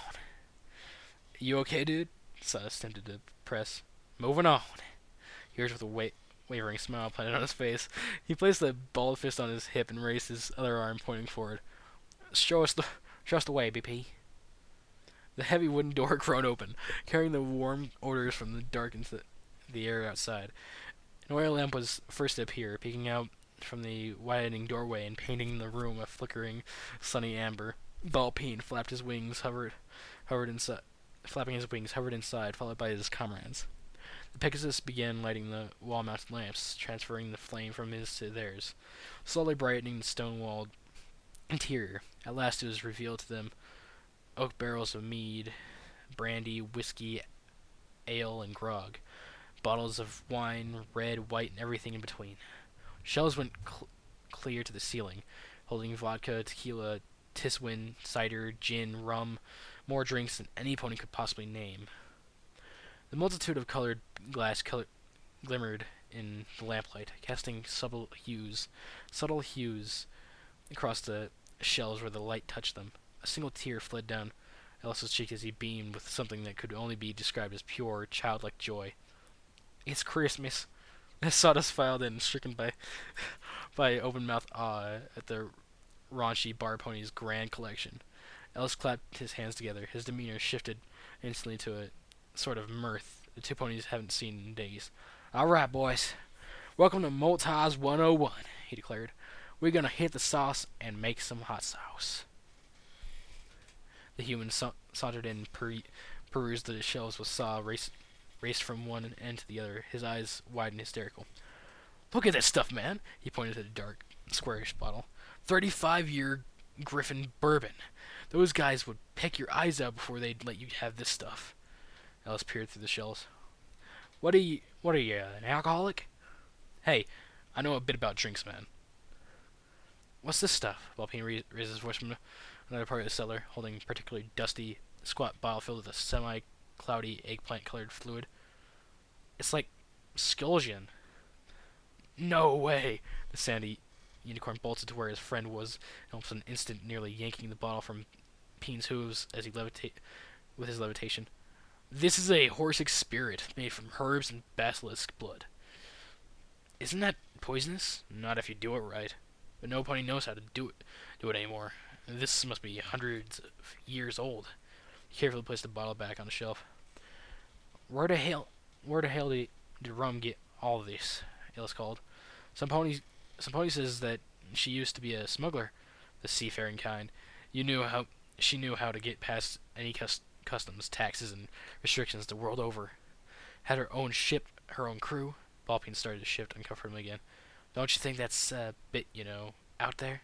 You okay, dude? Silas attempted to press. Moving on. Yours with a wavering smile planted on his face. He placed the balled fist on his hip and raised his other arm, pointing forward. Show us the way, BP. The heavy wooden door groaned open, carrying the warm odors from the dark into the air outside. An oil lamp was first to appear, peeking out from the widening doorway and painting the room a flickering, sunny amber. Ballpeen flapped his wings, hovered inside. Flapping his wings, hovered inside, followed by his comrades. The Pegasus began lighting the wall-mounted lamps, transferring the flame from his to theirs, slowly brightening the stone-walled interior. At last it was revealed to them oak barrels of mead, brandy, whiskey, ale, and grog, bottles of wine, red, white, and everything in between. Shelves went clear to the ceiling, holding vodka, tequila, tiswin, cider, gin, rum, more drinks than any pony could possibly name. The multitude of colored glass glimmered in the lamplight, casting subtle hues across the shelves where the light touched them. A single tear fled down Ellis's cheek as he beamed with something that could only be described as pure, childlike joy. "It's Christmas." Sawdust filed in, stricken by open-mouthed awe at the raunchy bar pony's grand collection. Ellis clapped his hands together. His demeanor shifted instantly to a sort of mirth the two ponies haven't seen in days. "All right, boys. Welcome to Molti's 101," he declared. "We're gonna hit the sauce and make some hot sauce." The human sauntered in, perused the shelves with Saw, raced from one end to the other, his eyes wide and hysterical. "Look at this stuff, man!" He pointed to the dark, squarish bottle. 35-year Griffin bourbon. Those guys would peck your eyes out before they'd let you have this stuff. Ellis peered through the shelves. What are you, an alcoholic?" "Hey, I know a bit about drinks, man." "What's this stuff?" Balpine raised his voice from another part of the cellar, holding a particularly dusty, squat bottle filled with a semi-cloudy, eggplant-colored fluid. "It's like Skulgian." "No way!" The sandy unicorn bolted to where his friend was, in almost an instant, nearly yanking the bottle from Peen's hooves as he with his levitation. "This is a horsic spirit made from herbs and basilisk blood." "Isn't that poisonous?" "Not if you do it right. But no pony knows how to do it anymore. This must be hundreds of years old." He carefully placed the bottle back on the shelf. Where the hell did Rum get all of this?" Ellis called. Some pony says that she used to be a smuggler, the seafaring kind. She knew how to get past any customs, taxes, and restrictions the world over. Had her own ship, her own crew." Balpine started to shift uncomfortably again. "Don't you think that's a bit, out there?"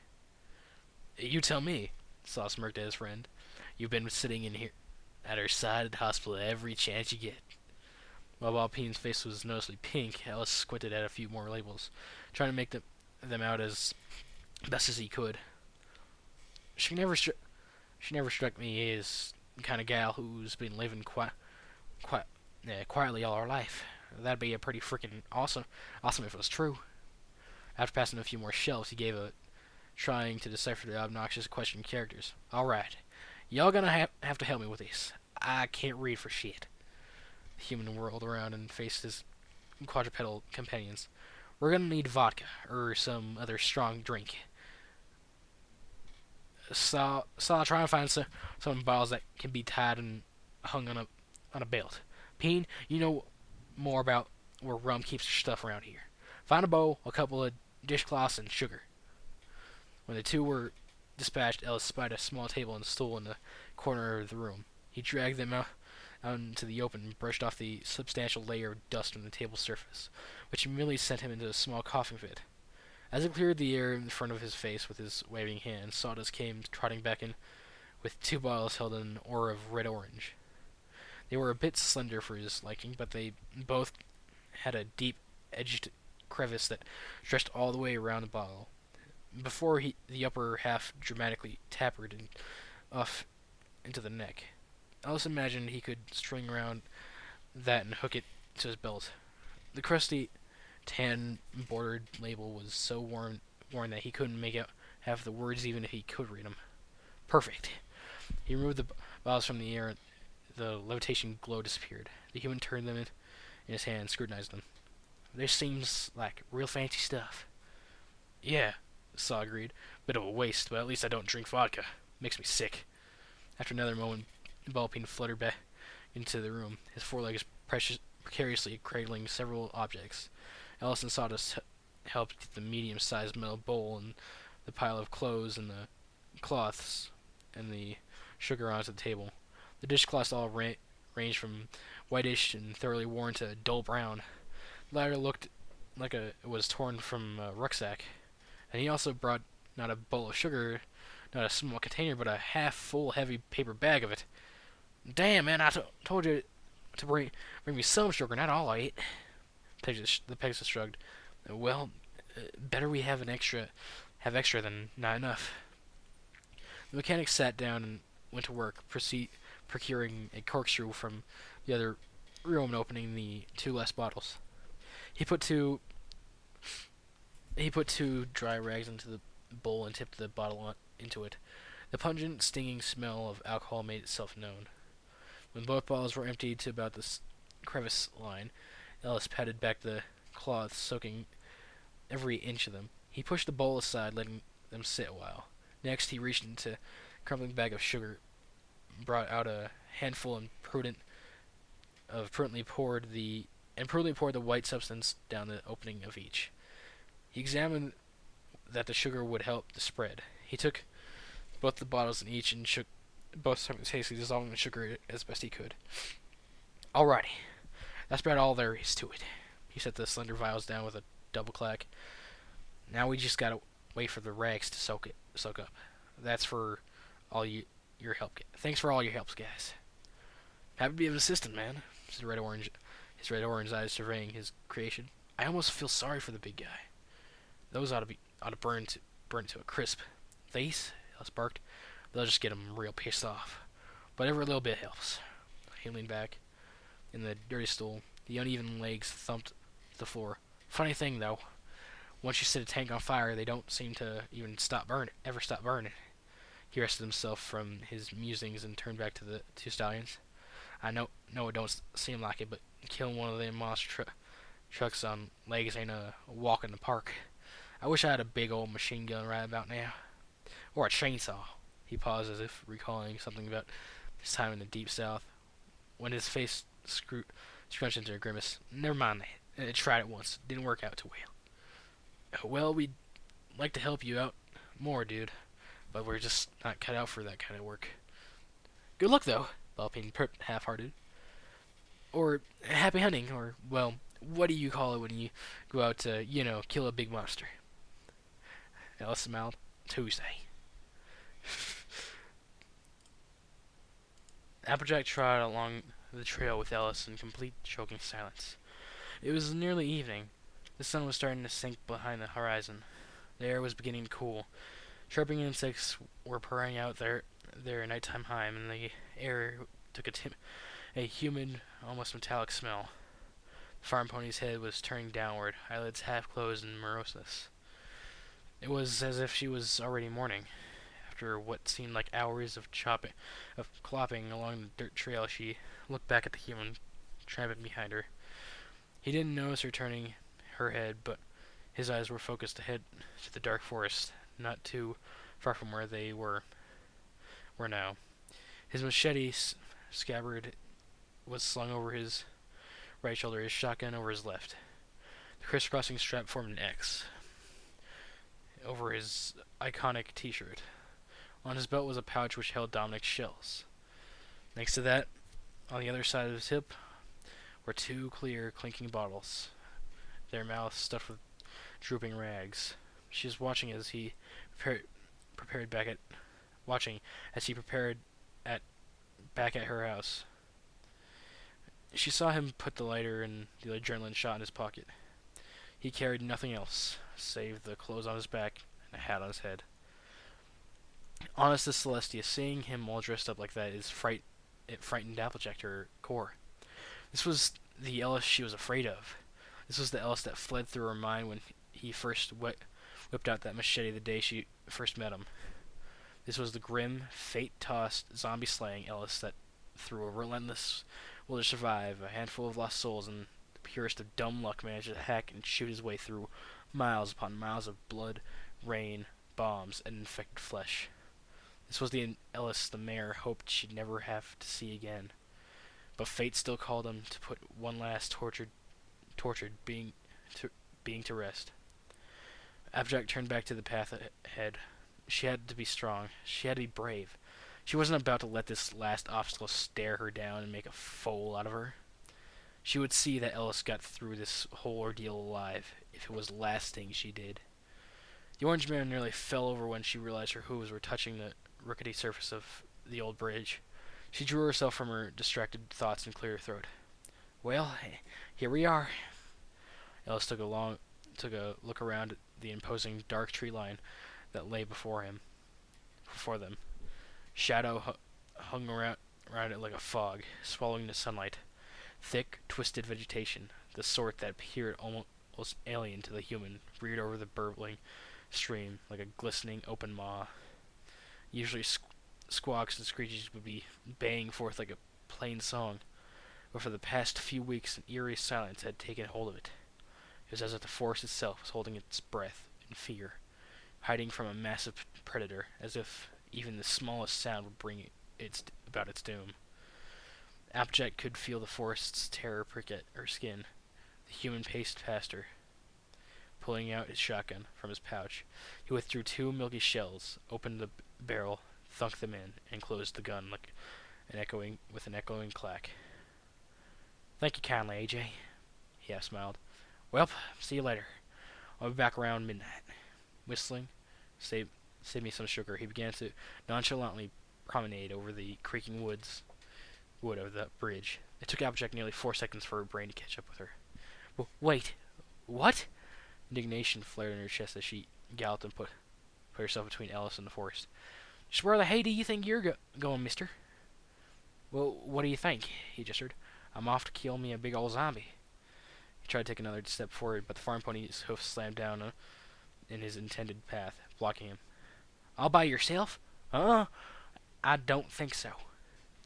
"You tell me." Saw smirked at his friend. "You've been sitting in here at her side at the hospital every chance you get." While Balpine's face was noticeably pink, Ellis squinted at a few more labels, trying to make them out as best as he could. She never struck me as the kind of gal who's been living quietly all her life. That'd be a pretty freaking awesome if it was true." After passing a few more shelves, he gave a trying to decipher the obnoxious question characters. "All right, y'all gonna have to help me with this. I can't read for shit." The human whirled around and faced his quadrupedal companions. "We're gonna need vodka or some other strong drink. So try and find some bottles that can be tied and hung on a belt. Peen, you know more about where Rum keeps her stuff around here. Find a bowl, a couple of dishcloths, and sugar." When the two were dispatched, Ellis spied a small table and stool in the corner of the room. He dragged them out into the open and brushed off the substantial layer of dust on the table's surface, which immediately sent him into a small coughing fit. As he cleared the air in front of his face with his waving hand, Sawdust came trotting back in with two bottles held in an aura of red-orange. They were a bit slender for his liking, but they both had a deep-edged crevice that stretched all the way around the bottle. Before the upper half dramatically tapered off into the neck. Ellis imagined he could string around that and hook it to his belt. The crusty, tan-bordered label was so worn that he couldn't make out half the words even if he could read them. Perfect. He removed the bottles from the air. The levitation glow disappeared. The human turned them in his hand and scrutinized them. "This seems like real fancy stuff." "Yeah," Saw agreed. "Bit of a waste, but at least I don't drink vodka. Makes me sick." After another moment, Balpine fluttered back into the room, his forelegs precariously cradling several objects. Ellis and Sawdust helped get the medium-sized metal bowl and the pile of clothes and the cloths and the sugar onto the table. The dishcloths all ranged from whitish and thoroughly worn to dull brown. The latter looked like it was torn from a rucksack. And he also brought not a bowl of sugar, not a small container, but a half-full heavy paper bag of it. "Damn, man, I told you to bring me some sugar, not all of it." The Pegasus shrugged. "Well, better we have extra than not enough." The mechanic sat down and went to work, procuring a corkscrew from the other room and opening the two last bottles. He put two dry rags into the bowl and tipped the bottle into it. The pungent, stinging smell of alcohol made itself known. When both bottles were emptied to about the crevice line, Ellis patted back the cloth, soaking every inch of them. He pushed the bowl aside, letting them sit a while. Next, he reached into a crumbling bag of sugar, brought out a handful, and prudently poured the white substance down the opening of each. He examined that the sugar would help the spread. He took both the bottles in each and shook both simultaneously, dissolving the sugar as best he could. Alrighty, that's about all there is to it. He set the slender vials down with a double clack. Now we just gotta wait for the rags to soak up. That's for all your help. Thanks for all your helps, guys. Happy to be of assistant, man. Said his red orange eyes surveying his creation. I almost feel sorry for the big guy. Those ought to burn to a crisp. These, Ellis barked. They'll just get him real pissed off. But every little bit helps. He leaned back in the dirty stool. The uneven legs thumped the floor. Funny thing, though, once you set a tank on fire, they don't seem to even ever stop burning. He rested himself from his musings and turned back to the two stallions. I know it don't seem like it, but killing one of them monster trucks on legs ain't a walk in the park. I wish I had a big old machine gun right about now. Or a chainsaw. He paused as if recalling something about his time in the deep south, when his face scrunched into a grimace. Never mind that. I tried it once. Didn't work out too well. Well, we'd like to help you out more, dude, but we're just not cut out for that kind of work. Good luck, though, Balpine half-hearted. Or happy hunting, or, well, what do you call it when you go out to, kill a big monster? Ellis smiled. Tuesday. Applejack trotted along the trail with Ellis in complete choking silence. It was nearly evening. The sun was starting to sink behind the horizon. The air was beginning to cool. Chirping insects were purring out their nighttime hymn, and the air took a humid, almost metallic smell. The farm pony's head was turning downward, eyelids half closed in moroseness. It was as if she was already mourning. After what seemed like hours of clopping along the dirt trail, she looked back at the human tramping behind her. He didn't notice her turning her head, but his eyes were focused ahead to the dark forest, not too far from where they were now. His machete scabbard was slung over his right shoulder, his shotgun over his left. The crisscrossing strap formed an X over his iconic t-shirt. On his belt was a pouch which held Dominic's shells. Next to that, on the other side of his hip, were two clear, clinking bottles, their mouths stuffed with drooping rags. She was watching as he prepared back at her house. She saw him put the lighter and the adrenaline shot in his pocket. He carried nothing else, save the clothes on his back and a hat on his head. Honest as Celestia, seeing him all dressed up like that it frightened Applejack to her core. This was the Ellis she was afraid of. This was the Ellis that fled through her mind when he first whipped out that machete the day she first met him. This was the grim, fate-tossed, zombie-slaying Ellis that, through a relentless will to survive, a handful of lost souls, and the purest of dumb luck managed to hack and shoot his way through miles upon miles of blood, rain, bombs, and infected flesh. This was the Ellis the mayor hoped she'd never have to see again. But fate still called him to put one last tortured being to rest. Applejack turned back to the path ahead. She had to be strong. She had to be brave. She wasn't about to let this last obstacle stare her down and make a fool out of her. She would see that Ellis got through this whole ordeal alive, if it was the last thing she did. The orange mare nearly fell over when she realized her hooves were touching the rickety surface of the old bridge. She drew herself from her distracted thoughts and cleared her throat. Well, here we are. Ellis took a look around at the imposing dark tree line that lay before them. Shadow hung around it like a fog, swallowing the sunlight. Thick, twisted vegetation, the sort that appeared almost alien to the human, reared over the burbling stream like a glistening open maw. Usually squawks and screeches would be baying forth like a plain song, but for the past few weeks an eerie silence had taken hold of it. It was as if the forest itself was holding its breath in fear, hiding from a massive predator, as if even the smallest sound would bring about its doom. Applejack could feel the forest's terror prick at her skin. The human paced past her, pulling out his shotgun from his pouch. He withdrew two milky shells, opened the barrel, thunked them in, and closed the gun like an echoing clack. "Thank you kindly, AJ." He half smiled. "Well, see you later. I'll be back around midnight." Whistling, save me some sugar, he began to nonchalantly promenade over the creaking wood of the bridge. It took Applejack nearly 4 seconds for her brain to catch up with her. Wait, what? Indignation flared in her chest as she galloped and put herself between Ellis and the forest. "Just where the hay do you think you're going, mister?" "Well, what do you think?" he gestured. "I'm off to kill me a big old zombie." He tried to take another step forward, but the farm pony's hoof slammed down in his intended path, blocking him. "All by yourself? I don't think so."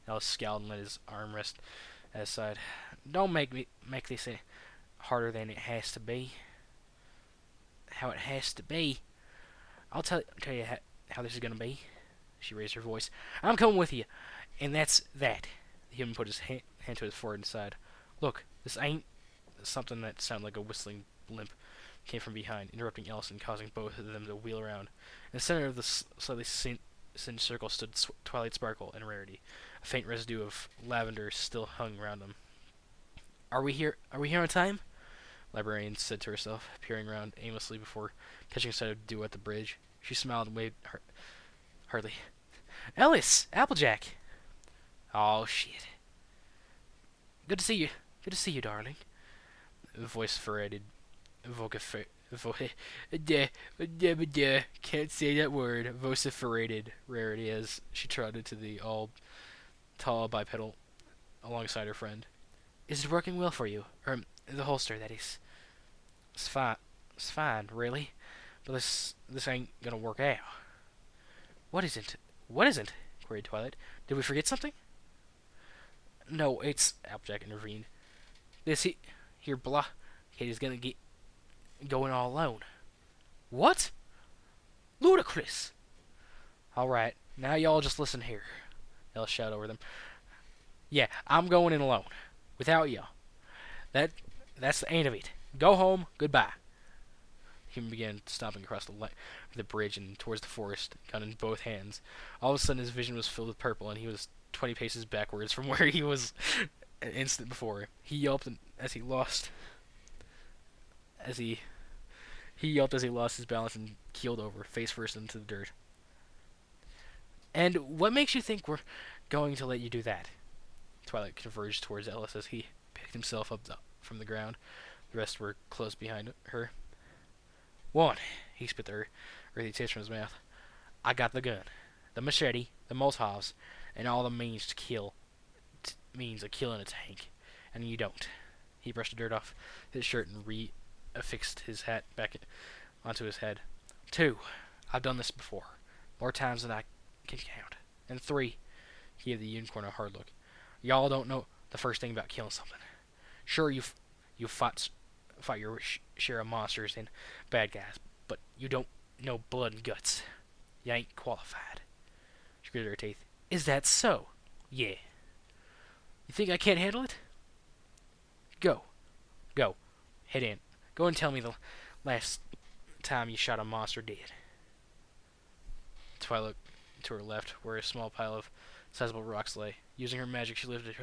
Ellis scowled and let his arm rest at his side. "Don't make this any harder than it has to be." "How it has to be? I'll tell you how this is gonna be." She raised her voice. "I'm coming with you, and that's that." The human put his hand to his forehead and sighed. "Look, this ain't..." Something that sounded like a whistling blimp came from behind, interrupting Ellis and causing both of them to wheel around. In the center of the slightly singed circle stood Twilight Sparkle and Rarity. A faint residue of lavender still hung around them. Are we here on time?" Librarian said to herself, peering around aimlessly before catching sight of Dew at the bridge. She smiled and waved heartily. "Ellis! Applejack!" "Oh, shit. Good to see you. Good to see you, darling." Vociferated. Can't say that word. Vociferated Rarity as she trotted to the all-tall bipedal alongside her friend. "Is it working well for you? The holster, that is." It's fine. It's fine, really. But this ain't gonna work out." "What isn't? What isn't?" queried Twilight. "Did we forget something?" "No, it's..." Applejack intervened. "This here blah kid is gonna get going all alone." "What? Ludicrous!" "Alright, now y'all just listen here," Ellis shouted over them. "Yeah, I'm going in alone. Without y'all. That's the end of it. Go home. Goodbye." The human began stomping across the bridge and towards the forest, gun in both hands. All of a sudden, his vision was filled with purple, and he was 20 paces backwards from where he was an instant before. He yelped as he lost his balance and keeled over, face first into the dirt. "And what makes you think we're going to let you do that?" Twilight converged towards Ellis as he picked himself up from the ground. The rest were close behind her. "One," he spit the earthy taste from his mouth. "I got the gun, the machete, the Molotovs, and all the means of killing a tank. And you don't." He brushed the dirt off his shirt and affixed his hat back onto his head. "Two, I've done this before. More times than I can count. And three," he gave the unicorn a hard look, "y'all don't know the first thing about killing something. Sure, you fought your share of monsters and bad guys, but you don't know blood and guts. You ain't qualified." She gritted her teeth. "Is that so?" "Yeah." "You think I can't handle it?" Go. Head in. Go and tell me the last time you shot a monster dead." Twilight looked to her left, where a small pile of sizable rocks lay. Using her magic, she lifted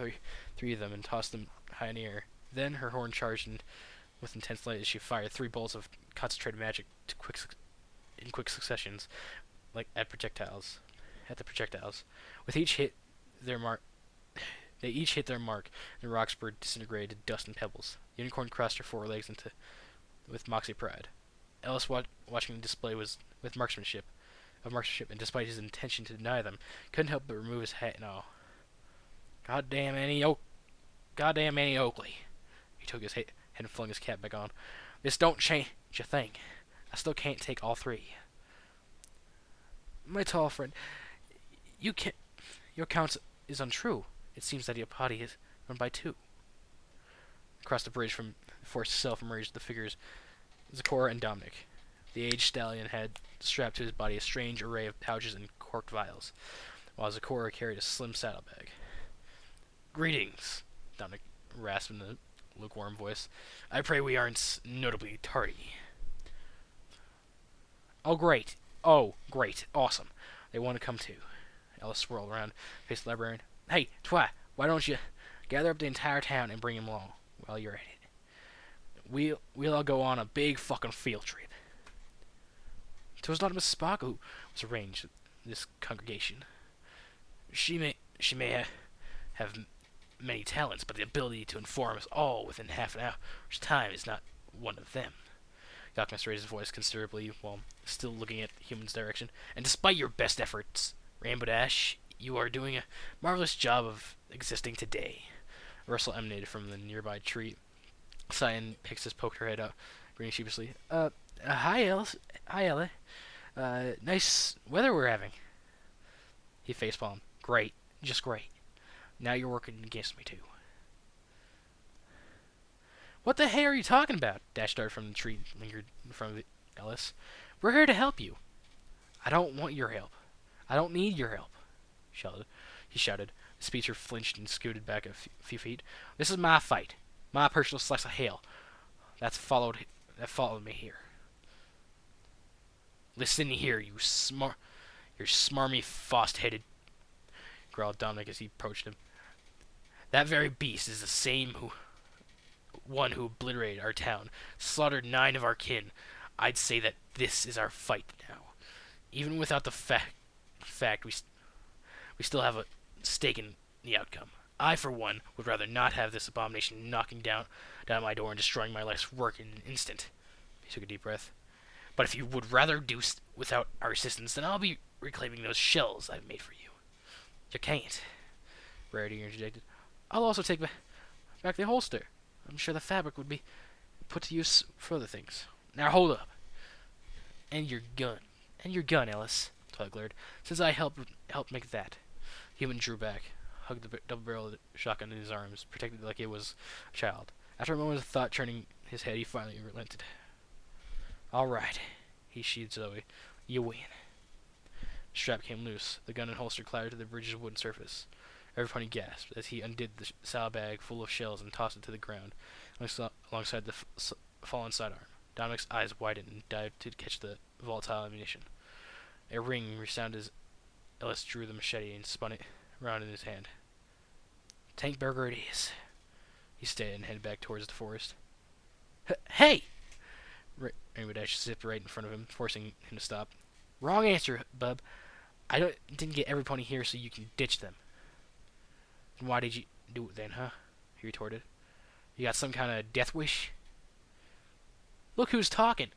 three of them and tossed them high in the air. Then her horn charged with intense light as she fired 3 bolts of concentrated magic in quick successions, like at the projectiles. With each hit, they each hit their mark, and the rocks were disintegrated to dust and pebbles. The unicorn crossed her 4 legs with moxie pride. Ellis, watching the display with marksmanship, and despite his intention to deny them, couldn't help but remove his hat and all. Goddamn Annie Oakley." He took his head and flung his cap back on. "This don't change a thing. I still can't take all three. My tall friend, you can't. Your count is untrue. It seems that your party is run by two. Across the bridge from the forest itself emerged the figures Zakora and Dominic. The aged stallion had strapped to his body a strange array of pouches and corked vials, while Zakora carried a slim saddlebag. Greetings, Dominic rasped in a lukewarm voice. I pray we aren't notably tardy. Oh, great. Oh, great. Awesome. They want to come too. Ellis swirled around, faced the librarian. Hey, Twi, why don't you gather up the entire town and bring him along while you're at it? We'll all go on a big fucking field trip. 'Twas not Mrs. Sparkle who was arranged this congregation. She may have many talents, but the ability to inform us all within half an hour's time is not one of them. The alchemist raised his voice considerably while still looking at Human's direction. And despite your best efforts, Rainbow Dash, you are doing a marvelous job of existing today. A rustle emanated from the nearby tree. Cyan Pixis poked her head out, grinning sheepishly. Hi, Ellis. Hi, Ellie. Nice weather we're having. He facepalmed. Great. Just great. Now you're working against me, too. What the hell are you talking about? Dash darted from the tree, lingered in front of Ellis. We're here to help you. I don't want your help. I don't need your help. He shouted. The speedster flinched and scooted back a few feet. This is my fight. My personal slice of hell. That followed me here. Listen here, you smarmy, frost-headed, growled Dominic as he approached him. That very beast is the same one who obliterated our town, slaughtered 9 of our kin. I'd say that this is our fight now. Even without the fact we still have a stake in the outcome. I, for one, would rather not have this abomination knocking down my door and destroying my life's work in an instant. He took a deep breath. But if you would rather do without our assistance, then I'll be reclaiming those shells I've made for you. You can't, Rarity interjected. I'll also take back the holster. I'm sure the fabric would be put to use for other things. Now hold up. And your gun. And your gun, Ellis, Twilight glared. Since I helped make that. Human drew back, hugged the double-barreled shotgun in his arms, protected like it was a child. After a moment of thought turning his head, he finally relented. All right, he sheathed Zoe. You win. The strap came loose. The gun and holster clattered to the bridge's wooden surface. Everybody gasped as he undid the saddlebag full of shells and tossed it to the ground alongside the fallen sidearm. Dominic's eyes widened and dived to catch the volatile ammunition. A ring resounded as Ellis drew the machete and spun it around in his hand. Tank burger it is. He stayed and headed back towards the forest. Hey! Rainbow Dash zipped right in front of him, forcing him to stop. Wrong answer, bub. I didn't get every pony here so you can ditch them. Then why did you do it then, huh? He retorted. You got some kind of death wish? Look who's talking.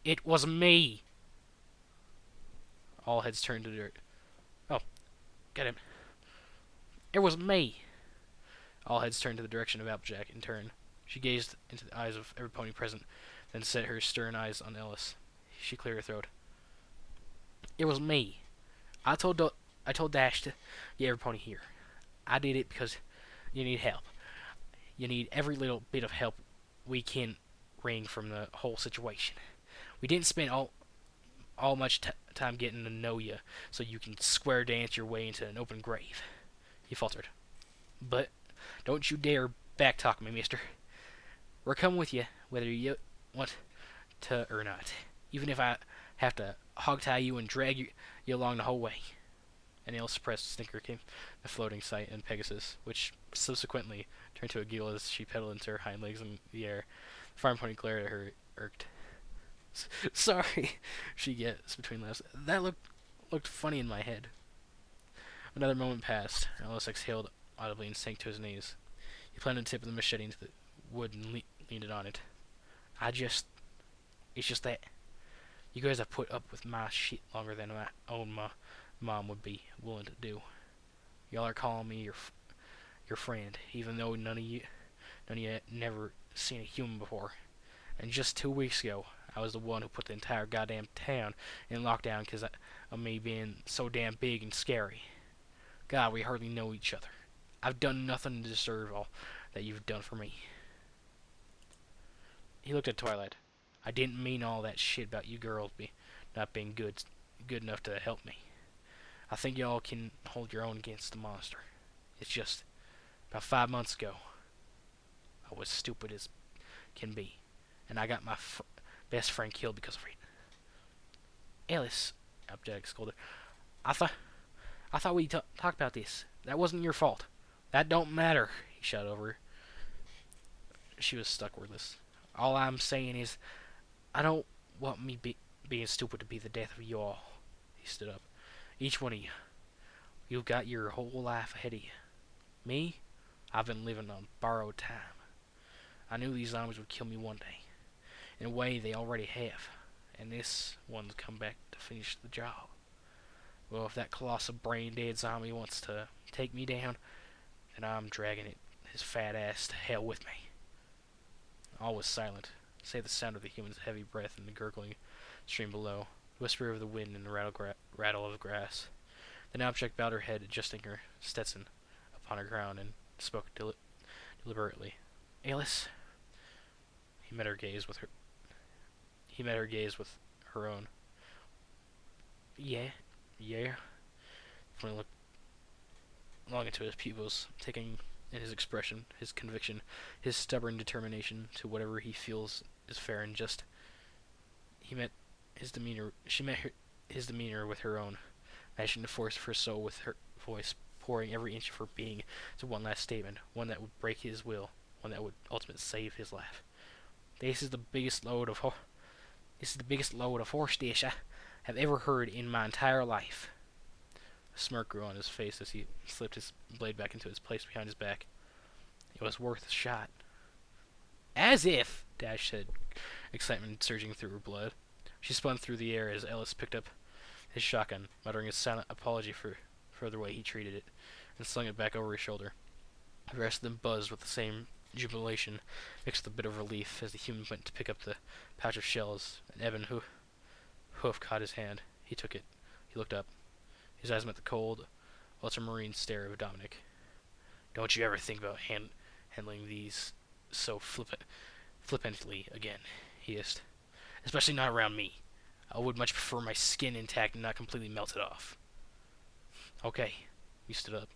It was me. All heads turned to the dirt. Oh, get him. It was me. All heads turned to the direction of Applejack in turn. She gazed into the eyes of every pony present, then set her stern eyes on Ellis. She cleared her throat. It was me. I told Dash to get every pony here. I did it because you need help. You need every little bit of help we can wring from the whole situation. We didn't spend all much time getting to know you, so you can square dance your way into an open grave. He faltered. But don't you dare backtalk me, mister. We're coming with you, whether you want to or not. Even if I have to hogtie you and drag you along the whole way. An ill-suppressed snicker came the floating sight and Pegasus, which subsequently turned to a giggle as she pedaled into her hind legs in the air. The farm pony glared at her, irked. Sorry, she gets between laughs. That looked funny in my head. Another moment passed. Ellis exhaled audibly and sank to his knees. He planted the tip of the machete into the wood and leaned it on it. It's just that you guys have put up with my shit longer than my own mom would be willing to do. Y'all are calling me your friend, even though none of you never seen a human before. And just 2 weeks ago, I was the one who put the entire goddamn town in lockdown because of me being so damn big and scary. God, we hardly know each other. I've done nothing to deserve all that you've done for me. He looked at Twilight. I didn't mean all that shit about you girls not being good enough to help me. I think y'all can hold your own against the monster. It's just, about 5 months ago, I was stupid as can be, and I got my best friend killed because of it. Ellis, Upjack scolded. I thought we talked about this. That wasn't your fault. That don't matter, he shouted over her. She was stuck wordless. All I'm saying is, I don't want me being stupid to be the death of you all. He stood up. Each one of you. You've got your whole life ahead of you. Me? I've been living on borrowed time. I knew these zombies would kill me one day. In a way, they already have. And this one's come back to finish the job. Well, if that colossal brain-dead zombie wants to take me down, then I'm dragging his fat ass to hell with me. All was silent, save the sound of the human's heavy breath and the gurgling stream below, the whisper of the wind and the rattle of the grass. The object bowed her head, adjusting her Stetson upon her crown, and spoke deliberately. Ellis. He met her gaze with her own. Yeah. Flynn looked long into his pupils, taking in his expression, his conviction, his stubborn determination to whatever he feels is fair and just. She met his demeanor with her own, matching the force of her soul with her voice, pouring every inch of her being to one last statement, one that would break his will, one that would ultimately save his life. This is the biggest load of horse dish I have ever heard in my entire life. A smirk grew on his face as he slipped his blade back into its place behind his back. It was worth a shot. As if, Dash said, excitement surging through her blood. She spun through the air as Ellis picked up his shotgun, muttering a silent apology for the way he treated it, and slung it back over his shoulder. The rest of them buzzed with the same jubilation, mixed with a bit of relief as the human went to pick up the pouch of shells, and Evan Hoof caught his hand. He took it. He looked up. His eyes met the cold, ultramarine stare of Dominic. Don't you ever think about handling these so flippantly again, he hissed. Especially not around me. I would much prefer my skin intact and not completely melted off. Okay. He stood up,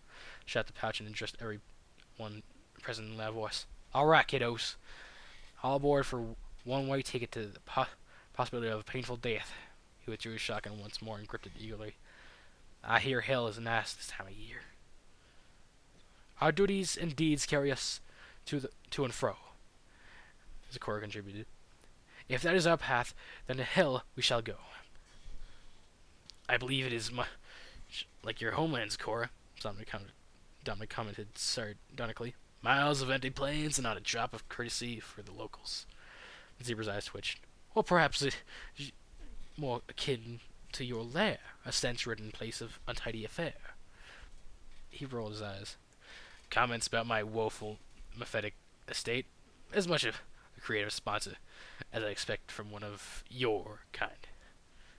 shot the pouch, and addressed everyone present in a loud voice. All right, kiddos. All aboard for one-way ticket to the possibility of a painful death. He withdrew his shotgun once more and gripped it eagerly. I hear hell is nice this time of year. Our duties and deeds carry us to and fro, Zakora contributed. If that is our path, then to hell we shall go. I believe it is much like your homelands, Cora, Dominic commented sardonically. Miles of empty plains and not a drop of courtesy for the locals. The zebra's eyes twitched. Or perhaps it is more akin to your lair, a stench-ridden place of untidy affair. He rolled his eyes. Comments about my woeful, mephitic estate, as much of a creative response as I expect from one of your kind.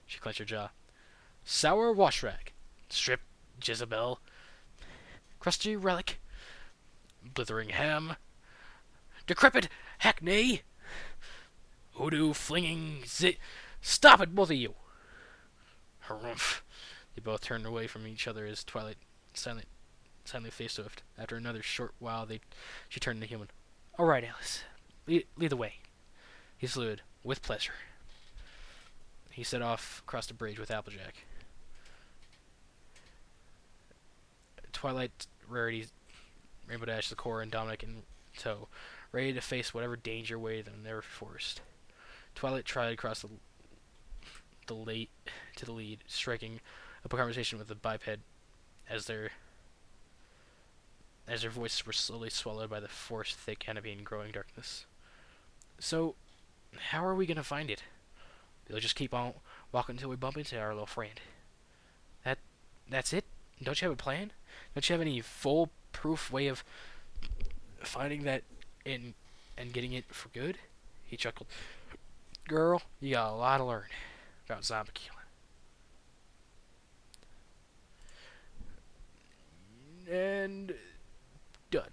She clenched her jaw. Sour wash rag, strip Jezebel, crusty relic, blithering ham, decrepit hackney, hoodoo flinging Stop it, both of you! Harumph. They both turned away from each other as Twilight silently faced Swift. After another short while, she turned to the human. All right, Alice. Lead the way. He saluted. With pleasure. He set off across the bridge with Applejack. Twilight, Rarity, Rainbow Dash, Zakora, and Dominic in tow, ready to face whatever danger awaited them never forced. Twilight tried across the lead, striking up a conversation with the biped as their voices were slowly swallowed by the forest thick canopy and growing darkness. So, how are we gonna find it? We'll just keep on walking until we bump into our little friend. That's it? Don't you have a plan? Don't you have any foolproof way of finding that and getting it for good? He chuckled. girl, you got a lot to learn about zombie killing. And done.